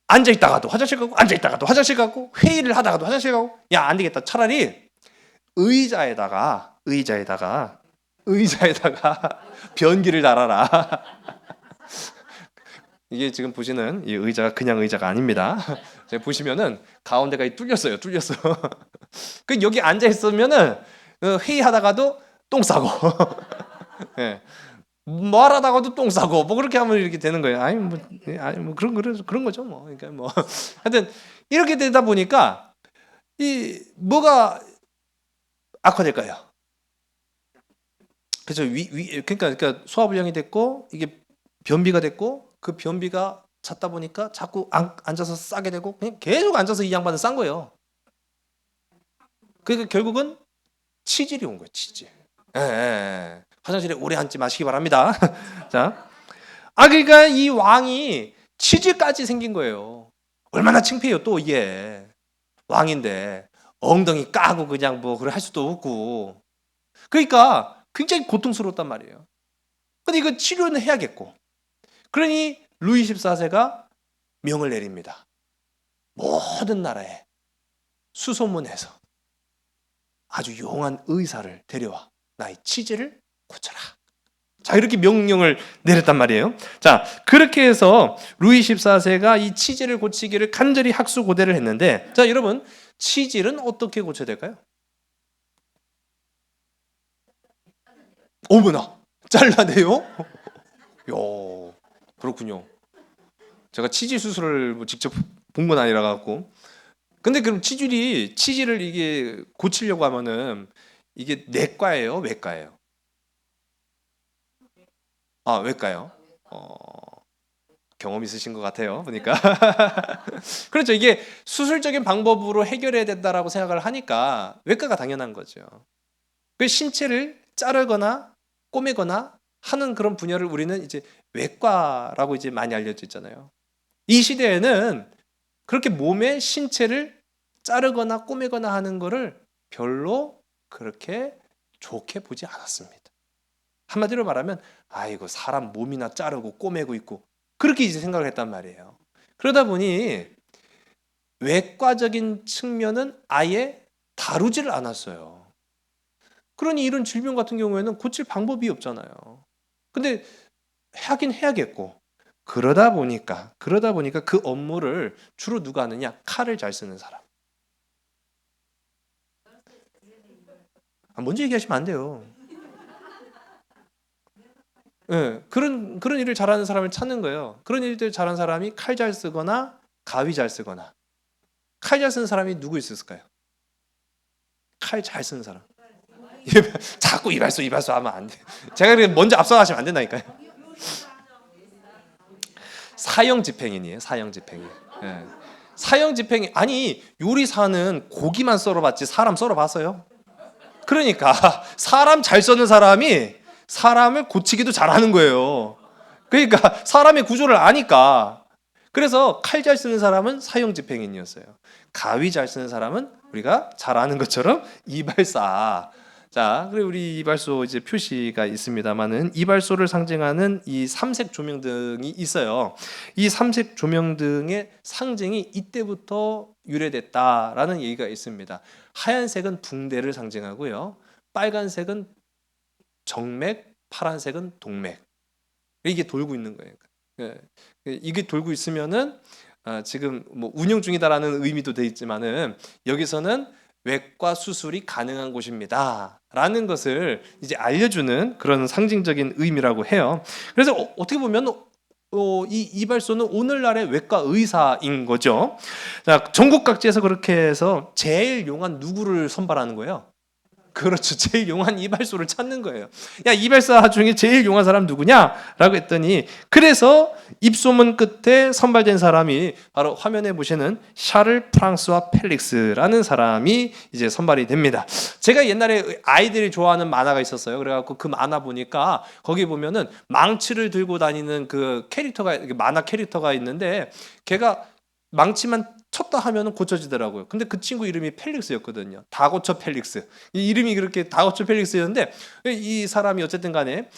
앉아있다가도 화장실 가고 앉아있다가도 화장실 가고 회의를 하다가도 화장실 가고. 야, 안 되겠다. 차라리 의자에다가 변기를 달아라. 이게 지금 보시는 이 의자가 그냥 의자가 아닙니다. 제가 보시면은 가운데가 뚫렸어요. 뚫렸어. 그 여기 앉아 있으면은 회의하다가도 똥 싸고, 예. 뭐 하다가도 똥 싸고, 뭐 그렇게 하면 이렇게 되는 거예요. 아니 뭐 그런 거죠. 뭐 그러니까 뭐 하여튼 이렇게 되다 보니까 이 뭐가 악화될까요? 그래서 그러니까 소화불량이 됐고 이게 변비가 됐고. 그 변비가 찼다 보니까 자꾸 앉아서 싸게 되고 그냥 계속 앉아서 이 양반은 싼 거예요. 그러니까 결국은 치질이 온 거예요. 치질. 화장실에 오래 앉지 마시기 바랍니다. 자, 그러니까 이 왕이 치질까지 생긴 거예요. 얼마나 창피해요. 또 이게 왕인데 엉덩이 까고 그냥 뭐 그래 할 수도 없고. 그러니까 굉장히 고통스러웠단 말이에요. 근데 이거 치료는 해야겠고. 그러니 루이 14세가 명을 내립니다. 모든 나라에 수소문해서 아주 용한 의사를 데려와 나의 치질을 고쳐라. 자, 이렇게 명령을 내렸단 말이에요. 자, 그렇게 해서 루이 14세가 이 치질을 고치기를 간절히 학수고대를 했는데, 자, 여러분, 치질은 어떻게 고쳐야 될까요? 어머나, 잘라내요? 요. 그렇군요. 제가 치질 수술을 뭐 직접 본 건 아니라 갖고. 근데 그럼 치질을 이게 고치려고 하면은 이게 내과예요, 외과예요? 외과요. 경험 있으신 것 같아요, 보니까. 그렇죠. 이게 수술적인 방법으로 해결해야 된다라고 생각을 하니까 외과가 당연한 거죠. 그 신체를 자르거나 꼬매거나 하는 그런 분야를 우리는 이제 외과라고 이제 많이 알려져 있잖아요. 이 시대에는 그렇게 몸의 신체를 자르거나 꼬매거나 하는 거를 별로 그렇게 좋게 보지 않았습니다. 한마디로 말하면 아이고 사람 몸이나 자르고 꼬매고 있고 그렇게 이제 생각을 했단 말이에요. 그러다 보니 외과적인 측면은 아예 다루지를 않았어요. 그러니 이런 질병 같은 경우에는 고칠 방법이 없잖아요. 근데 하긴 해야겠고 그러다 보니까 그 업무를 주로 누가 하느냐? 칼을 잘 쓰는 사람. 먼저 얘기하시면 안 돼요. 그런 일을 잘하는 사람을 찾는 거예요. 그런 일들 잘하는 사람이 칼 잘 쓰거나 가위 잘 쓰거나. 칼 잘 쓰는 사람이 누구 있었을까요? 칼 잘 쓰는 사람. 자꾸 이발소 하면 안 돼. 제가 먼저 앞서가시면 안 된다니까요. 사형 집행인이에요. 사형 집행인. 사형 집행이 아니 요리사는 고기만 썰어봤지 사람 썰어봤어요? 그러니까 사람 잘 써는 사람이 사람을 고치기도 잘하는 거예요. 그러니까 사람의 구조를 아니까. 그래서 칼 잘 쓰는 사람은 사형집행인이었어요. 가위 잘 쓰는 사람은 우리가 잘 아는 것처럼 이발사. 자, 그리고 우리 이발소 이제 표시가 있습니다만은 이발소를 상징하는 이 삼색 조명등이 있어요. 이 삼색 조명등의 상징이 이때부터 유래됐다라는 얘기가 있습니다. 하얀색은 붕대를 상징하고요. 빨간색은 정맥, 파란색은 동맥. 이게 돌고 있는 거예요. 예. 이게 돌고 있으면은 지금 뭐 운영 중이다라는 의미도 돼 있지만은 여기서는 외과 수술이 가능한 곳입니다라는 것을 이제 알려주는 그런 상징적인 의미라고 해요. 그래서 어떻게 보면 이 이발소는 오늘날의 외과 의사인 거죠. 자, 전국 각지에서 그렇게 해서 제일 용한 누구를 선발하는 거예요? 그렇죠. 제일 용한 이발소를 찾는 거예요. 야, 이발사 중에 제일 용한 사람 누구냐? 라고 했더니 그래서 입소문 끝에 선발된 사람이 바로 화면에 보시는 샤를 프랑스와 펠릭스라는 사람이 이제 선발이 됩니다. 제가 옛날에 아이들이 좋아하는 만화가 있었어요. 그래갖고 그 만화 보니까 거기 보면은 망치를 들고 다니는 그 캐릭터가, 만화 캐릭터가 있는데 걔가 망치만 쳤다 하면은 고쳐지더라고요. 근데 그 친구 이름이 펠릭스였거든요. 다고쳐 펠릭스. 이 이름이 그렇게 다고쳐 펠릭스였는데 이 사람이 어쨌든 간에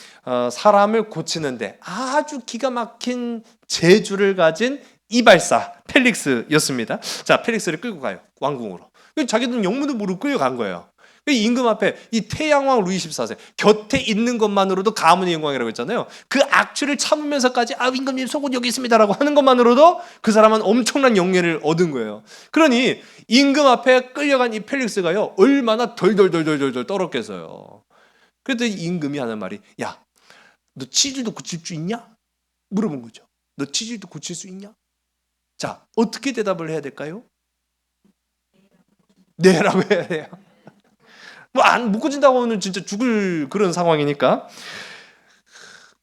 사람을 고치는데 아주 기가 막힌 재주를 가진 이발사 펠릭스였습니다. 자, 펠릭스를 끌고 가요. 왕궁으로. 자기들은 영문도 모르고 끌려간 거예요. 임금 앞에 이 태양왕 루이 14세 곁에 있는 것만으로도 가문의 영광이라고 했잖아요. 그 악취를 참으면서까지 임금님 속옷 여기 있습니다라고 하는 것만으로도 그 사람은 엄청난 영예를 얻은 거예요. 그러니 임금 앞에 끌려간 이 펠릭스가요 얼마나 덜덜덜덜덜 떨었겠어요. 그랬더니 임금이 하는 말이 야, 너 치질도 고칠 수 있냐? 물어본 거죠. 너 치질도 고칠 수 있냐? 자, 어떻게 대답을 해야 될까요? 네라고 해야 돼요. 안 묶어진다고는 진짜 죽을 그런 상황이니까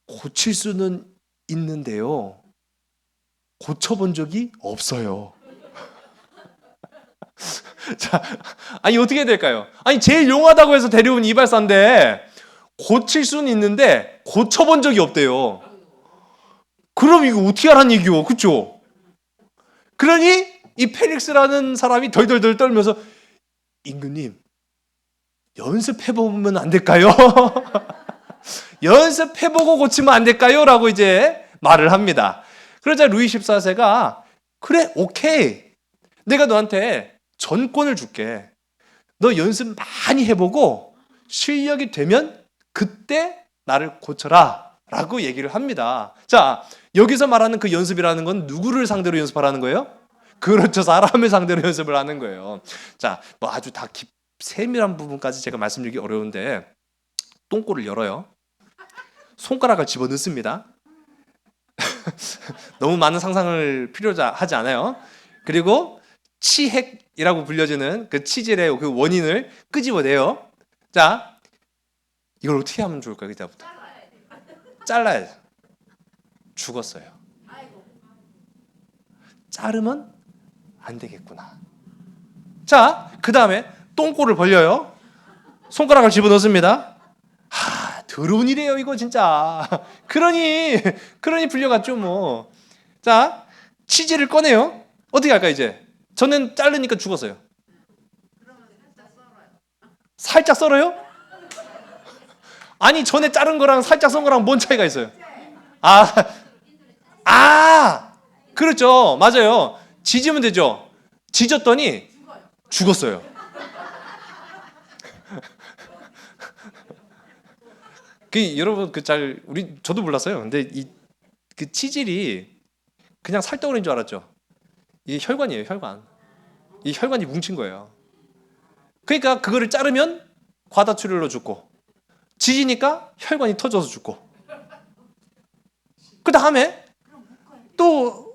고칠 수는 있는데요. 고쳐본 적이 없어요. 자, 아니 어떻게 해야 될까요? 아니 제일 용하다고 해서 데려온 이발사인데 고칠 수는 있는데 고쳐본 적이 없대요. 그럼 이거 어떻게 하라는 얘기요? 그렇죠? 그러니 이 펠릭스라는 사람이 덜덜덜 떨면서 임금님 연습해보면 안 될까요? 연습해보고 고치면 안 될까요? 라고 이제 말을 합니다. 그러자 루이 14세가 그래, 오케이. 내가 너한테 전권을 줄게. 너 연습 많이 해보고 실력이 되면 그때 나를 고쳐라. 라고 얘기를 합니다. 자, 여기서 말하는 그 연습이라는 건 누구를 상대로 연습하라는 거예요? 그렇죠. 사람을 상대로 연습을 하는 거예요. 자, 뭐 아주 다 세밀한 부분까지 제가 말씀드리기 어려운데 똥꼬를 열어요. 손가락을 집어넣습니다. 너무 많은 상상을 필요하지 않아요. 그리고 치핵이라고 불려지는 그 치질의 그 원인을 끄집어내요. 자, 이걸 어떻게 하면 좋을까요? 그때부터 잘라야 돼. 죽었어요. 자르면 안 되겠구나. 자, 그 다음에 똥꼬를 벌려요. 손가락을 집어넣습니다. 더러운 일이에요 이거 진짜. 그러니 불려갔죠 뭐. 자, 치즈를 꺼내요. 어떻게 할까 이제? 저는 자르니까 죽었어요. 살짝 썰어요? 아니 전에 자른 거랑 살짝 썬 거랑 뭔 차이가 있어요? 그렇죠. 맞아요. 지지면 되죠. 지졌더니 죽었어요. 여러분 저도 몰랐어요. 근데 그 치질이 그냥 살덩어리인 줄 알았죠. 이게 혈관이에요, 혈관. 이 혈관이 뭉친 거예요. 그러니까 그거를 자르면 과다출혈로 죽고, 지지니까 혈관이 터져서 죽고. 그 다음에 또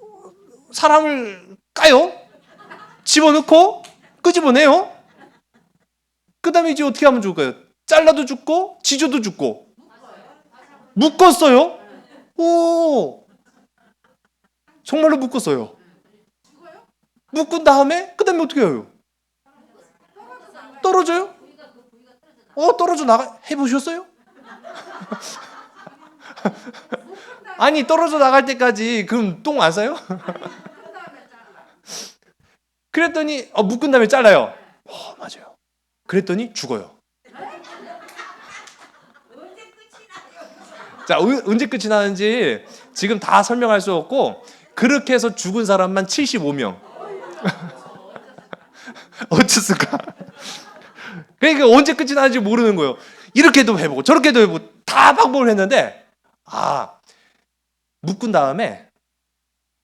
사람을 까요. 집어넣고 끄집어내요. 그 다음에 이제 어떻게 하면 좋을까요? 잘라도 죽고 지져도 죽고. 묶었어요? 오, 정말로 묶었어요. 묶은 다음에 그 다음에 어떻게 해요? 떨어져요? 떨어져 나가. 해보셨어요? 아니 떨어져 나갈 때까지 그럼 똥 안 싸요? 그랬더니 묶은 다음에 잘라요. 맞아요. 그랬더니 죽어요. 자, 언제 끝이 나는지 지금 다 설명할 수 없고 그렇게 해서 죽은 사람만 75명. 어쨌을까? 그러니까 언제 끝이 나는지 모르는 거예요. 이렇게도 해보고 저렇게도 해보고 다 방법을 했는데 묶은 다음에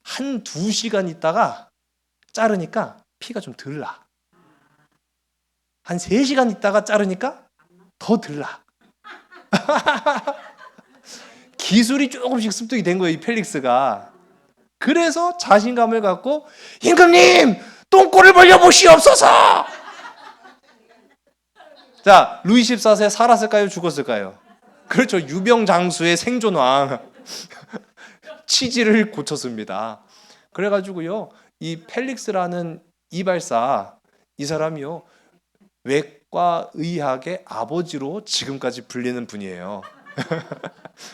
한 2시간 있다가 자르니까 피가 좀 덜 나. 한 3시간 있다가 자르니까 더 덜 나. 기술이 조금씩 습득이 된 거예요, 이 펠릭스가. 그래서 자신감을 갖고 임금님 똥꼬를 벌려보시옵소서. 자, 루이 14세 살았을까요? 죽었을까요? 그렇죠. 유병장수의 생존왕. 치질을 고쳤습니다. 그래가지고요, 이 펠릭스라는 이발사, 이 사람이요 외과 의학의 아버지로 지금까지 불리는 분이에요.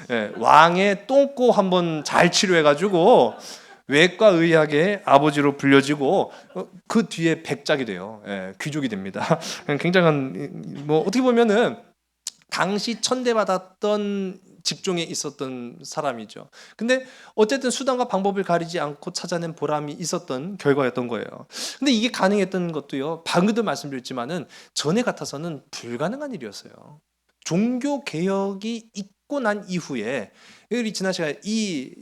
네, 왕의 똥꼬 한번 잘 치료해가지고 외과 의학의 아버지로 불려지고 그 뒤에 백작이 돼요. 예, 귀족이 됩니다. 굉장한 어떻게 보면은 당시 천대받았던 직종에 있었던 사람이죠. 근데 어쨌든 수단과 방법을 가리지 않고 찾아낸 보람이 있었던 결과였던 거예요. 근데 이게 가능했던 것도요, 방금도 말씀드렸지만은 전에 같아서는 불가능한 일이었어요. 종교 개혁이 있고 난 이후에 우리 지난 시간에 이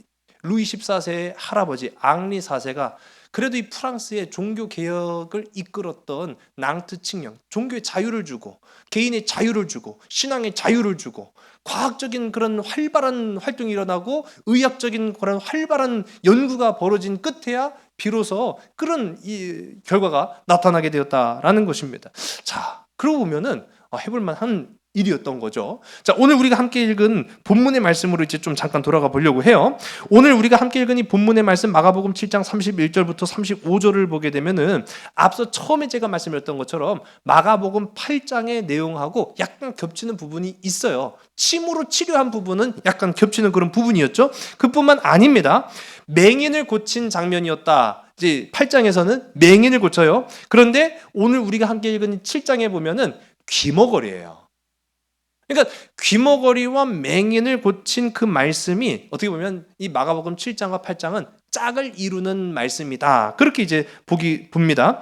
루이 14세의 할아버지 앙리 4세가 그래도 이 프랑스의 종교 개혁을 이끌었던 낭트 칙령, 종교의 자유를 주고 개인의 자유를 주고 신앙의 자유를 주고 과학적인 그런 활발한 활동이 일어나고 의학적인 그런 활발한 연구가 벌어진 끝에야 비로소 그런 이 결과가 나타나게 되었다라는 것입니다. 자, 그러고 보면은 해볼 만한 일이었던 거죠. 자, 오늘 우리가 함께 읽은 본문의 말씀으로 이제 좀 잠깐 돌아가 보려고 해요. 오늘 우리가 함께 읽은 이 본문의 말씀 마가복음 7장 31절부터 35절을 보게 되면은 앞서 처음에 제가 말씀드렸던 것처럼 마가복음 8장의 내용하고 약간 겹치는 부분이 있어요. 침으로 치료한 부분은 약간 겹치는 그런 부분이었죠. 그뿐만 아닙니다. 맹인을 고친 장면이었다. 이제 8장에서는 맹인을 고쳐요. 그런데 오늘 우리가 함께 읽은 7장에 보면은 귀머거리예요. 그러니까 귀머거리와 맹인을 고친 그 말씀이 어떻게 보면 이 마가복음 7장과 8장은 짝을 이루는 말씀이다. 그렇게 이제 봅니다.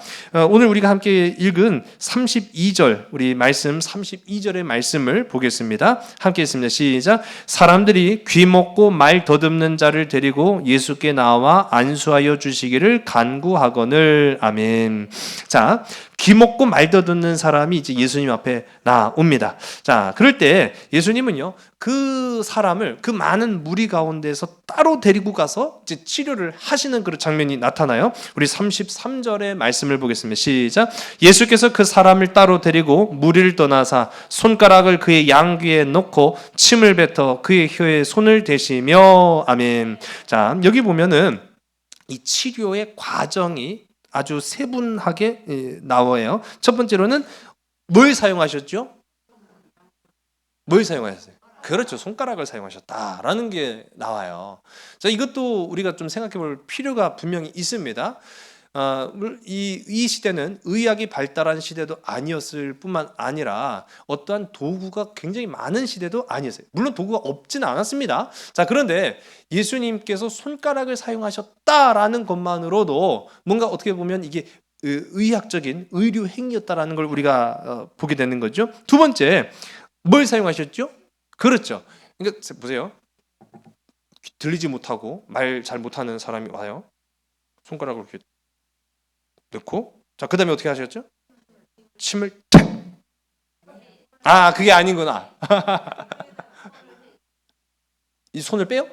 오늘 우리가 함께 읽은 32절, 우리 말씀 32절의 말씀을 보겠습니다. 함께 읽습니다. 시작. 사람들이 귀 먹고 말 더듬는 자를 데리고 예수께 나와 안수하여 주시기를 간구하거늘. 아멘. 자, 귀 먹고 말 더듬는 사람이 이제 예수님 앞에 나옵니다. 자, 그럴 때 예수님은요, 그 사람을 그 많은 무리 가운데서 따로 데리고 가서 이제 치료를 하시는 그런 장면이 나타나요. 우리 33절의 말씀을 보겠습니다. 시작. 예수께서 그 사람을 따로 데리고 무리를 떠나사 손가락을 그의 양귀에 놓고 침을 뱉어 그의 혀에 손을 대시며. 아멘. 자, 여기 보면은 이 치료의 과정이 아주 세분하게 나와요. 첫 번째로는 뭘 사용하셨죠? 뭘 사용하셨어요? 그렇죠. 손가락을 사용하셨다라는 게 나와요. 자, 이것도 우리가 좀 생각해 볼 필요가 분명히 있습니다. 이 시대는 의학이 발달한 시대도 아니었을 뿐만 아니라 어떠한 도구가 굉장히 많은 시대도 아니었어요. 물론 도구가 없지는 않았습니다. 자, 그런데 예수님께서 손가락을 사용하셨다라는 것만으로도 뭔가 어떻게 보면 이게 의학적인 의료 행위였다라는 걸 우리가 보게 되는 거죠. 두 번째, 뭘 사용하셨죠? 그렇죠. 그러니까 보세요. 들리지 못하고 말 잘 못하는 사람이 와요. 손가락을 이렇게 넣고, 자, 그 다음에 어떻게 하셨죠? 침을 탁. 그게 아니구나. 이 손을 빼요?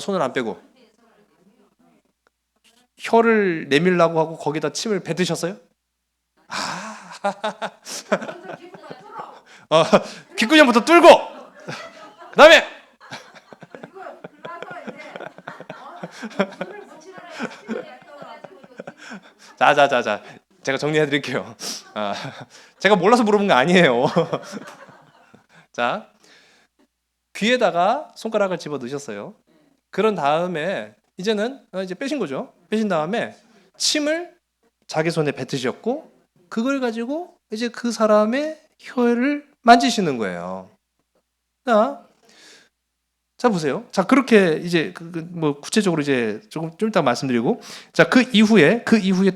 손을 안 빼고 혀를 내밀라고 하고 거기다 침을 뱉으셨어요? 귓구녕부터 뚫고 그 다음에 자, 제가 정리해 드릴게요. 제가 몰라서 물어본 거 아니에요. 자, 귀에다가 손가락을 집어 넣으셨어요. 그런 다음에 이제는 이제 빼신 거죠. 빼신 다음에 침을 자기 손에 뱉으셨고 그걸 가지고 이제 그 사람의 혀를 만지시는 거예요. 자 보세요. 자 그렇게 이제 뭐 구체적으로 이제 좀 이따 말씀드리고 자 그 이후에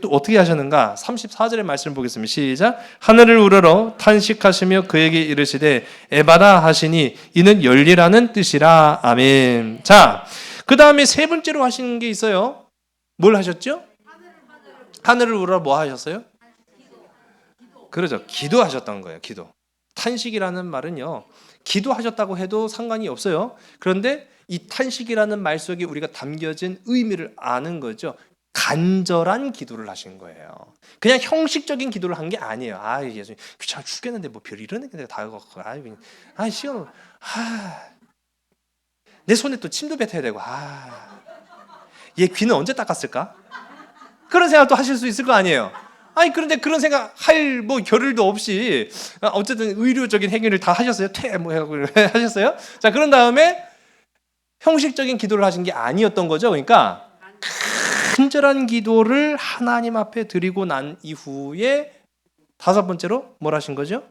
또 어떻게 하셨는가? 34절의 말씀을 보겠습니다. 시작. 하늘을 우러러 탄식하시며 그에게 이르시되 에바다 하시니 이는 열리라는 뜻이라. 아멘. 자 그 다음에 세 번째로 하시는 게 있어요. 뭘 하셨죠? 하늘을 우러러 뭐 하셨어요? 그러죠. 기도하셨던 거예요. 기도. 탄식이라는 말은요. 기도하셨다고 해도 상관이 없어요. 그런데 이 탄식이라는 말 속에 우리가 담겨진 의미를 아는 거죠. 간절한 기도를 하신 거예요. 그냥 형식적인 기도를 한 게 아니에요. 아, 예수님 귀찮아 죽겠는데 뭐 별 이런 게 다 하고, 시간, 내 손에 또 침도 뱉어야 되고, 얘 귀는 언제 닦았을까? 그런 생각도 하실 수 있을 거 아니에요. 아니 그런데 그런 생각 할 뭐 겨를도 없이 어쨌든 의료적인 행위를 다 하셨어요. 하셨어요. 자 그런 다음에 형식적인 기도를 하신 게 아니었던 거죠. 그러니까 간절한 기도를 하나님 앞에 드리고 난 이후에 다섯 번째로 뭘 하신 거죠?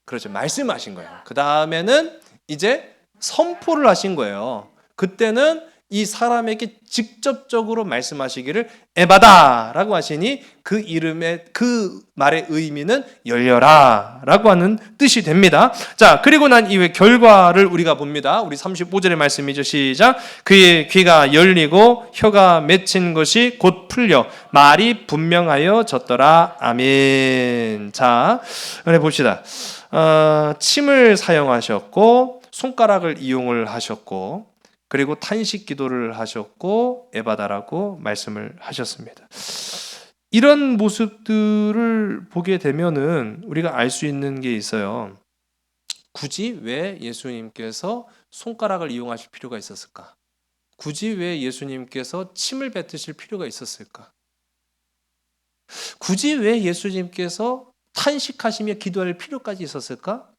그렇죠. 말씀하신 거예요. 그 다음에는 이제 선포를 하신 거예요. 그때는 이 사람에게 직접적으로 말씀하시기를 에바다라고 하시니 그 이름의 그 말의 의미는 열려라라고 하는 뜻이 됩니다. 자, 그리고 난 이후에 결과를 우리가 봅니다. 우리 35절의 말씀이죠. 시작. 그의 귀가 열리고 혀가 맺힌 것이 곧 풀려 말이 분명하여졌더라. 아멘. 자, 그래 봅시다. 침을 사용하셨고 손가락을 이용을 하셨고 그리고 탄식 기도를 하셨고 에바다라고 말씀을 하셨습니다. 이런 모습들을 보게 되면은 우리가 알 수 있는 게 있어요. 굳이 왜 예수님께서 손가락을 이용하실 필요가 있었을까? 굳이 왜 예수님께서 침을 뱉으실 필요가 있었을까? 굳이 왜 예수님께서 탄식하시며 기도할 필요까지 있었을까?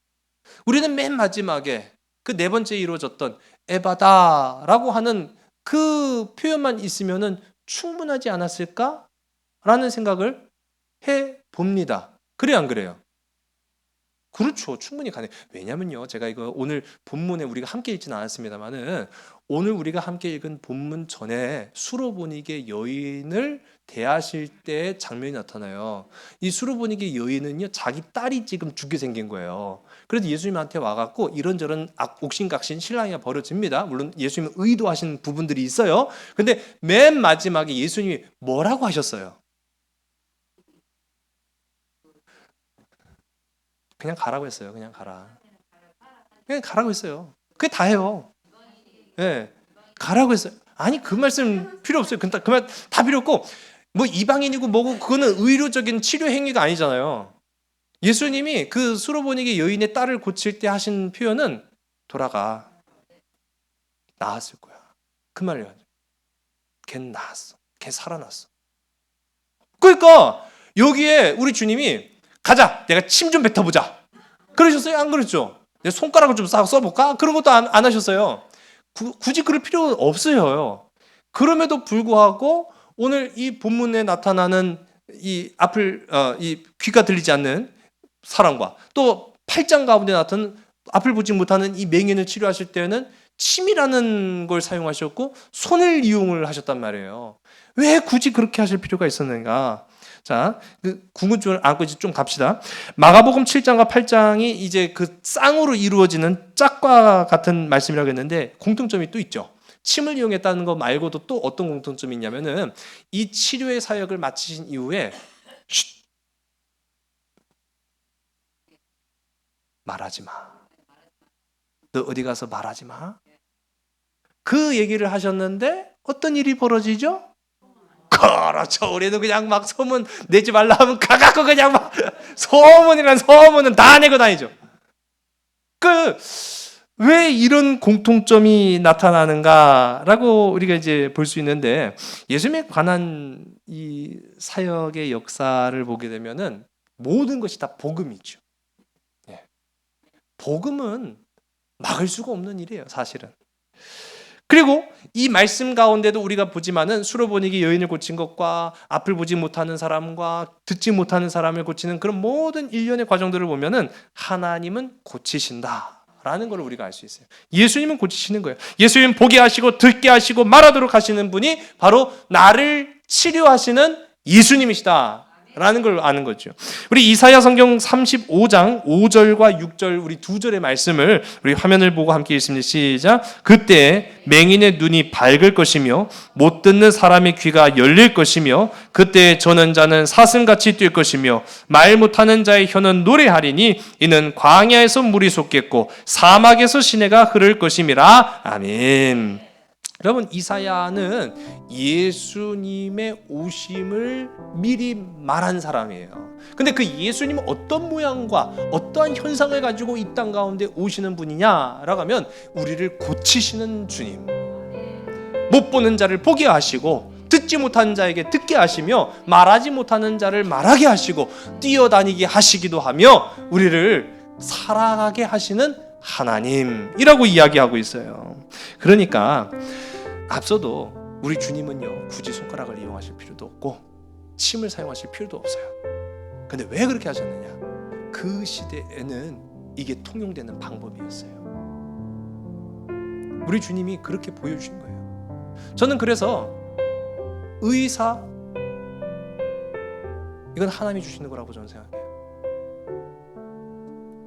우리는 맨 마지막에 그 네 번째 이루어졌던 에바다라고 하는 그 표현만 있으면은 충분하지 않았을까라는 생각을 해 봅니다. 그래요, 안 그래요? 그렇죠. 충분히 가능. 왜냐면요, 제가 이거 오늘 본문에 우리가 함께 읽지는 않았습니다만은 오늘 우리가 함께 읽은 본문 전에 수로보니게 여인을 대하실 때의 장면이 나타나요. 이 수로보니게 여인은요, 자기 딸이 지금 죽게 생긴 거예요. 그래서 예수님한테 와갖고 이런저런 옥신각신 신랑이가 벌어집니다. 물론 예수님은 의도하신 부분들이 있어요. 근데 맨 마지막에 예수님이 뭐라고 하셨어요? 그냥 가라고 했어요. 그냥 가라. 그냥 가라고 했어요. 그게 다예요. 예. 네. 가라고 했어요. 아니 그 말씀 필요 없어요. 그 말 다 필요 없고 뭐 이방인이고 뭐고 그거는 의료적인 치료 행위가 아니잖아요. 예수님이 그 수로보니게 여인의 딸을 고칠 때 하신 표현은 돌아가. 나았을 거야. 그 말이에요. 걔는 나았어. 걔 살아났어. 그러니까 여기에 우리 주님이 가자. 내가 침 좀 뱉어보자. 그러셨어요? 안 그랬죠? 내 손가락을 좀 써볼까? 그런 것도 안 하셨어요. 굳이 그럴 필요 없어요. 그럼에도 불구하고 오늘 이 본문에 나타나는 이 이 귀가 들리지 않는 사람과 또 8장 가운데 나타난 앞을 보지 못하는 이 맹인을 치료하실 때는 침이라는 걸 사용하셨고 손을 이용을 하셨단 말이에요. 왜 굳이 그렇게 하실 필요가 있었는가? 자, 그 궁금증을 안고 이제 좀 갑시다. 마가복음 7장과 8장이 이제 그 쌍으로 이루어지는 짝과 같은 말씀이라고 했는데 공통점이 또 있죠. 침을 이용했다는 거 말고도 또 어떤 공통점이 있냐면은 이 치료의 사역을 마치신 이후에 말하지 마. 너 어디 가서 말하지 마. 그 얘기를 하셨는데 어떤 일이 벌어지죠? 그렇죠. 우리도 그냥 막 소문 내지 말라 하면 가갖고 그냥 막 소문은 다 내고 다니죠. 왜 이런 공통점이 나타나는가라고 우리가 이제 볼 수 있는데 예수님에 관한 이 사역의 역사를 보게 되면은 모든 것이 다 복음이죠. 복음은 막을 수가 없는 일이에요, 사실은. 그리고 이 말씀 가운데도 우리가 보지만은 수로보니기 여인을 고친 것과 앞을 보지 못하는 사람과 듣지 못하는 사람을 고치는 그런 모든 일련의 과정들을 보면은 하나님은 고치신다라는 걸 우리가 알 수 있어요. 예수님은 고치시는 거예요. 예수님은 보게 하시고 듣게 하시고 말하도록 하시는 분이 바로 나를 치료하시는 예수님이시다 라는 걸 아는 거죠. 우리 이사야 성경 35장 5절과 6절 우리 두 절의 말씀을 우리 화면을 보고 함께 읽습니다. 시작. 그때 맹인의 눈이 밝을 것이며 못 듣는 사람의 귀가 열릴 것이며 그때 저는 자는 사슴같이 뛸 것이며 말 못하는 자의 혀는 노래하리니 이는 광야에서 물이 솟겠고 사막에서 시내가 흐를 것임이라. 아멘. 여러분, 이사야는 예수님의 오심을 미리 말한 사람이에요. 근데 그 예수님은 어떤 모양과 어떠한 현상을 가지고 이 땅 가운데 오시는 분이냐라고 하면 우리를 고치시는 주님, 못 보는 자를 보게 하시고 듣지 못하는 자에게 듣게 하시며 말하지 못하는 자를 말하게 하시고 뛰어다니게 하시기도 하며 우리를 살아가게 하시는 하나님이라고 이야기하고 있어요. 그러니까 앞서도 우리 주님은요, 굳이 손가락을 이용하실 필요도 없고 침을 사용하실 필요도 없어요. 근데 왜 그렇게 하셨느냐? 그 시대에는 이게 통용되는 방법이었어요. 우리 주님이 그렇게 보여주신 거예요. 저는 그래서 의사, 이건 하나님이 주시는 거라고 저는 생각해요.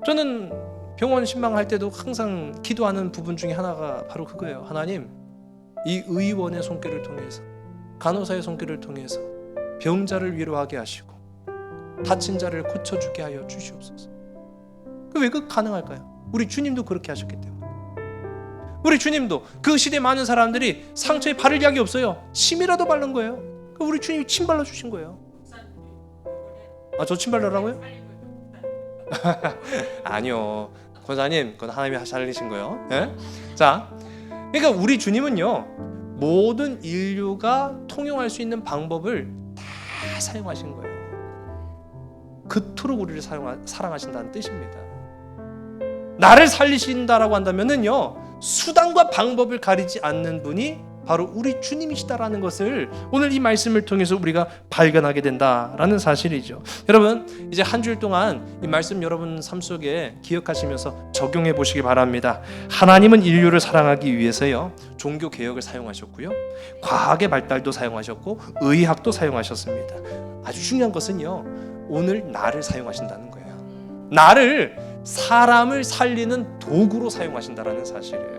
저는 병원 신방할 때도 항상 기도하는 부분 중에 하나가 바로 그거예요. 하나님, 이 의원의 손길을 통해서, 간호사의 손길을 통해서 병자를 위로하게 하시고 다친 자를 고쳐주게 하여 주시옵소서. 왜 그 가능할까요? 우리 주님도 그렇게 하셨기 때문에. 우리 주님도 그 시대 많은 사람들이 상처에 바를 약이 없어요. 침이라도 바른 거예요. 우리 주님이 침 발라주신 거예요. 저 침 발라라고요? 아니요, 권사님, 그건 하나님이 살리신 거예요. 네? 자, 그러니까 우리 주님은요, 모든 인류가 통용할 수 있는 방법을 다 사용하신 거예요. 그토록 우리를 사랑하신다는 뜻입니다. 나를 살리신다라고 한다면은요, 수단과 방법을 가리지 않는 분이 바로 우리 주님이시다라는 것을 오늘 이 말씀을 통해서 우리가 발견하게 된다라는 사실이죠. 여러분, 이제 한 주일 동안 이 말씀 여러분 삶 속에 기억하시면서 적용해 보시기 바랍니다. 하나님은 인류를 사랑하기 위해서요, 종교 개혁을 사용하셨고요, 과학의 발달도 사용하셨고 의학도 사용하셨습니다. 아주 중요한 것은요, 오늘 나를 사용하신다는 거예요. 나를 사람을 살리는 도구로 사용하신다라는 사실이에요.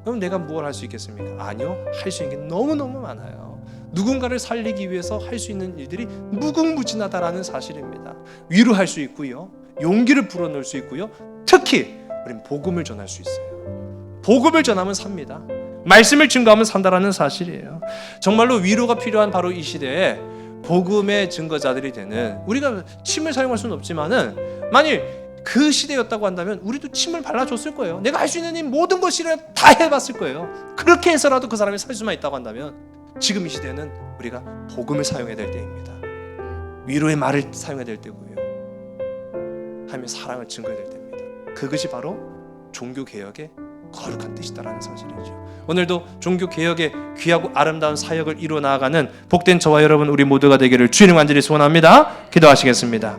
그럼 내가 무엇을 할 수 있겠습니까? 아니요, 할 수 있는 게 너무너무 많아요. 누군가를 살리기 위해서 할 수 있는 일들이 무궁무진하다라는 사실입니다. 위로할 수 있고요, 용기를 불어넣을 수 있고요, 특히 우리는 복음을 전할 수 있어요. 복음을 전하면 삽니다. 말씀을 증거하면 산다라는 사실이에요. 정말로 위로가 필요한 바로 이 시대에 복음의 증거자들이 되는, 우리가 침을 사용할 수는 없지만은 만일 그 시대였다고 한다면 우리도 침을 발라줬을 거예요. 내가 할 수 있는 이 모든 것을 다 해봤을 거예요. 그렇게 해서라도 그 사람이 살 수만 있다고 한다면 지금 이 시대는 우리가 복음을 사용해야 될 때입니다. 위로의 말을 사용해야 될 때고요, 하며 사랑을 증거해야 될 때입니다. 그것이 바로 종교개혁의 거룩한 뜻이다라는 사실이죠. 오늘도 종교개혁의 귀하고 아름다운 사역을 이루어 나아가는 복된 저와 여러분 우리 모두가 되기를 주님 간절히 소원합니다. 기도하시겠습니다.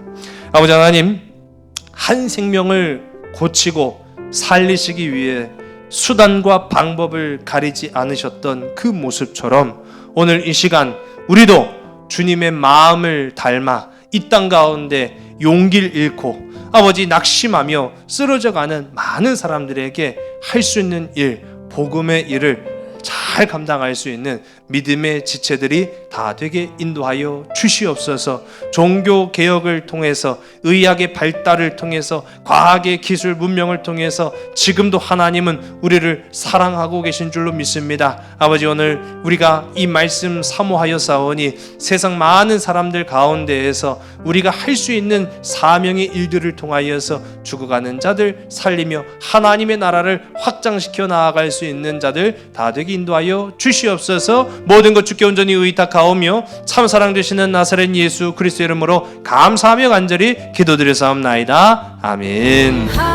아버지 하나님, 한 생명을 고치고 살리시기 위해 수단과 방법을 가리지 않으셨던 그 모습처럼 오늘 이 시간 우리도 주님의 마음을 닮아 이 땅 가운데 용기를 잃고 아버지 낙심하며 쓰러져가는 많은 사람들에게 할 수 있는 일, 복음의 일을 잘 감당할 수 있는 믿음의 지체들이 다 되게 인도하여 주시옵소서. 종교 개혁을 통해서, 의학의 발달을 통해서, 과학의 기술 문명을 통해서 지금도 하나님은 우리를 사랑하고 계신 줄로 믿습니다. 아버지, 오늘 우리가 이 말씀 사모하여 싸우니 세상 많은 사람들 가운데에서 우리가 할 수 있는 사명의 일들을 통하여서 죽어가는 자들 살리며 하나님의 나라를 확장시켜 나아갈 수 있는 자들 다 되게 인도하여 주시옵소서. 모든 것 주께 온전히 의탁하오며 참 사랑 되시는 나사렛 예수 그리스도 이름으로 감사하며 간절히 기도드려 사옵나이다. 아멘.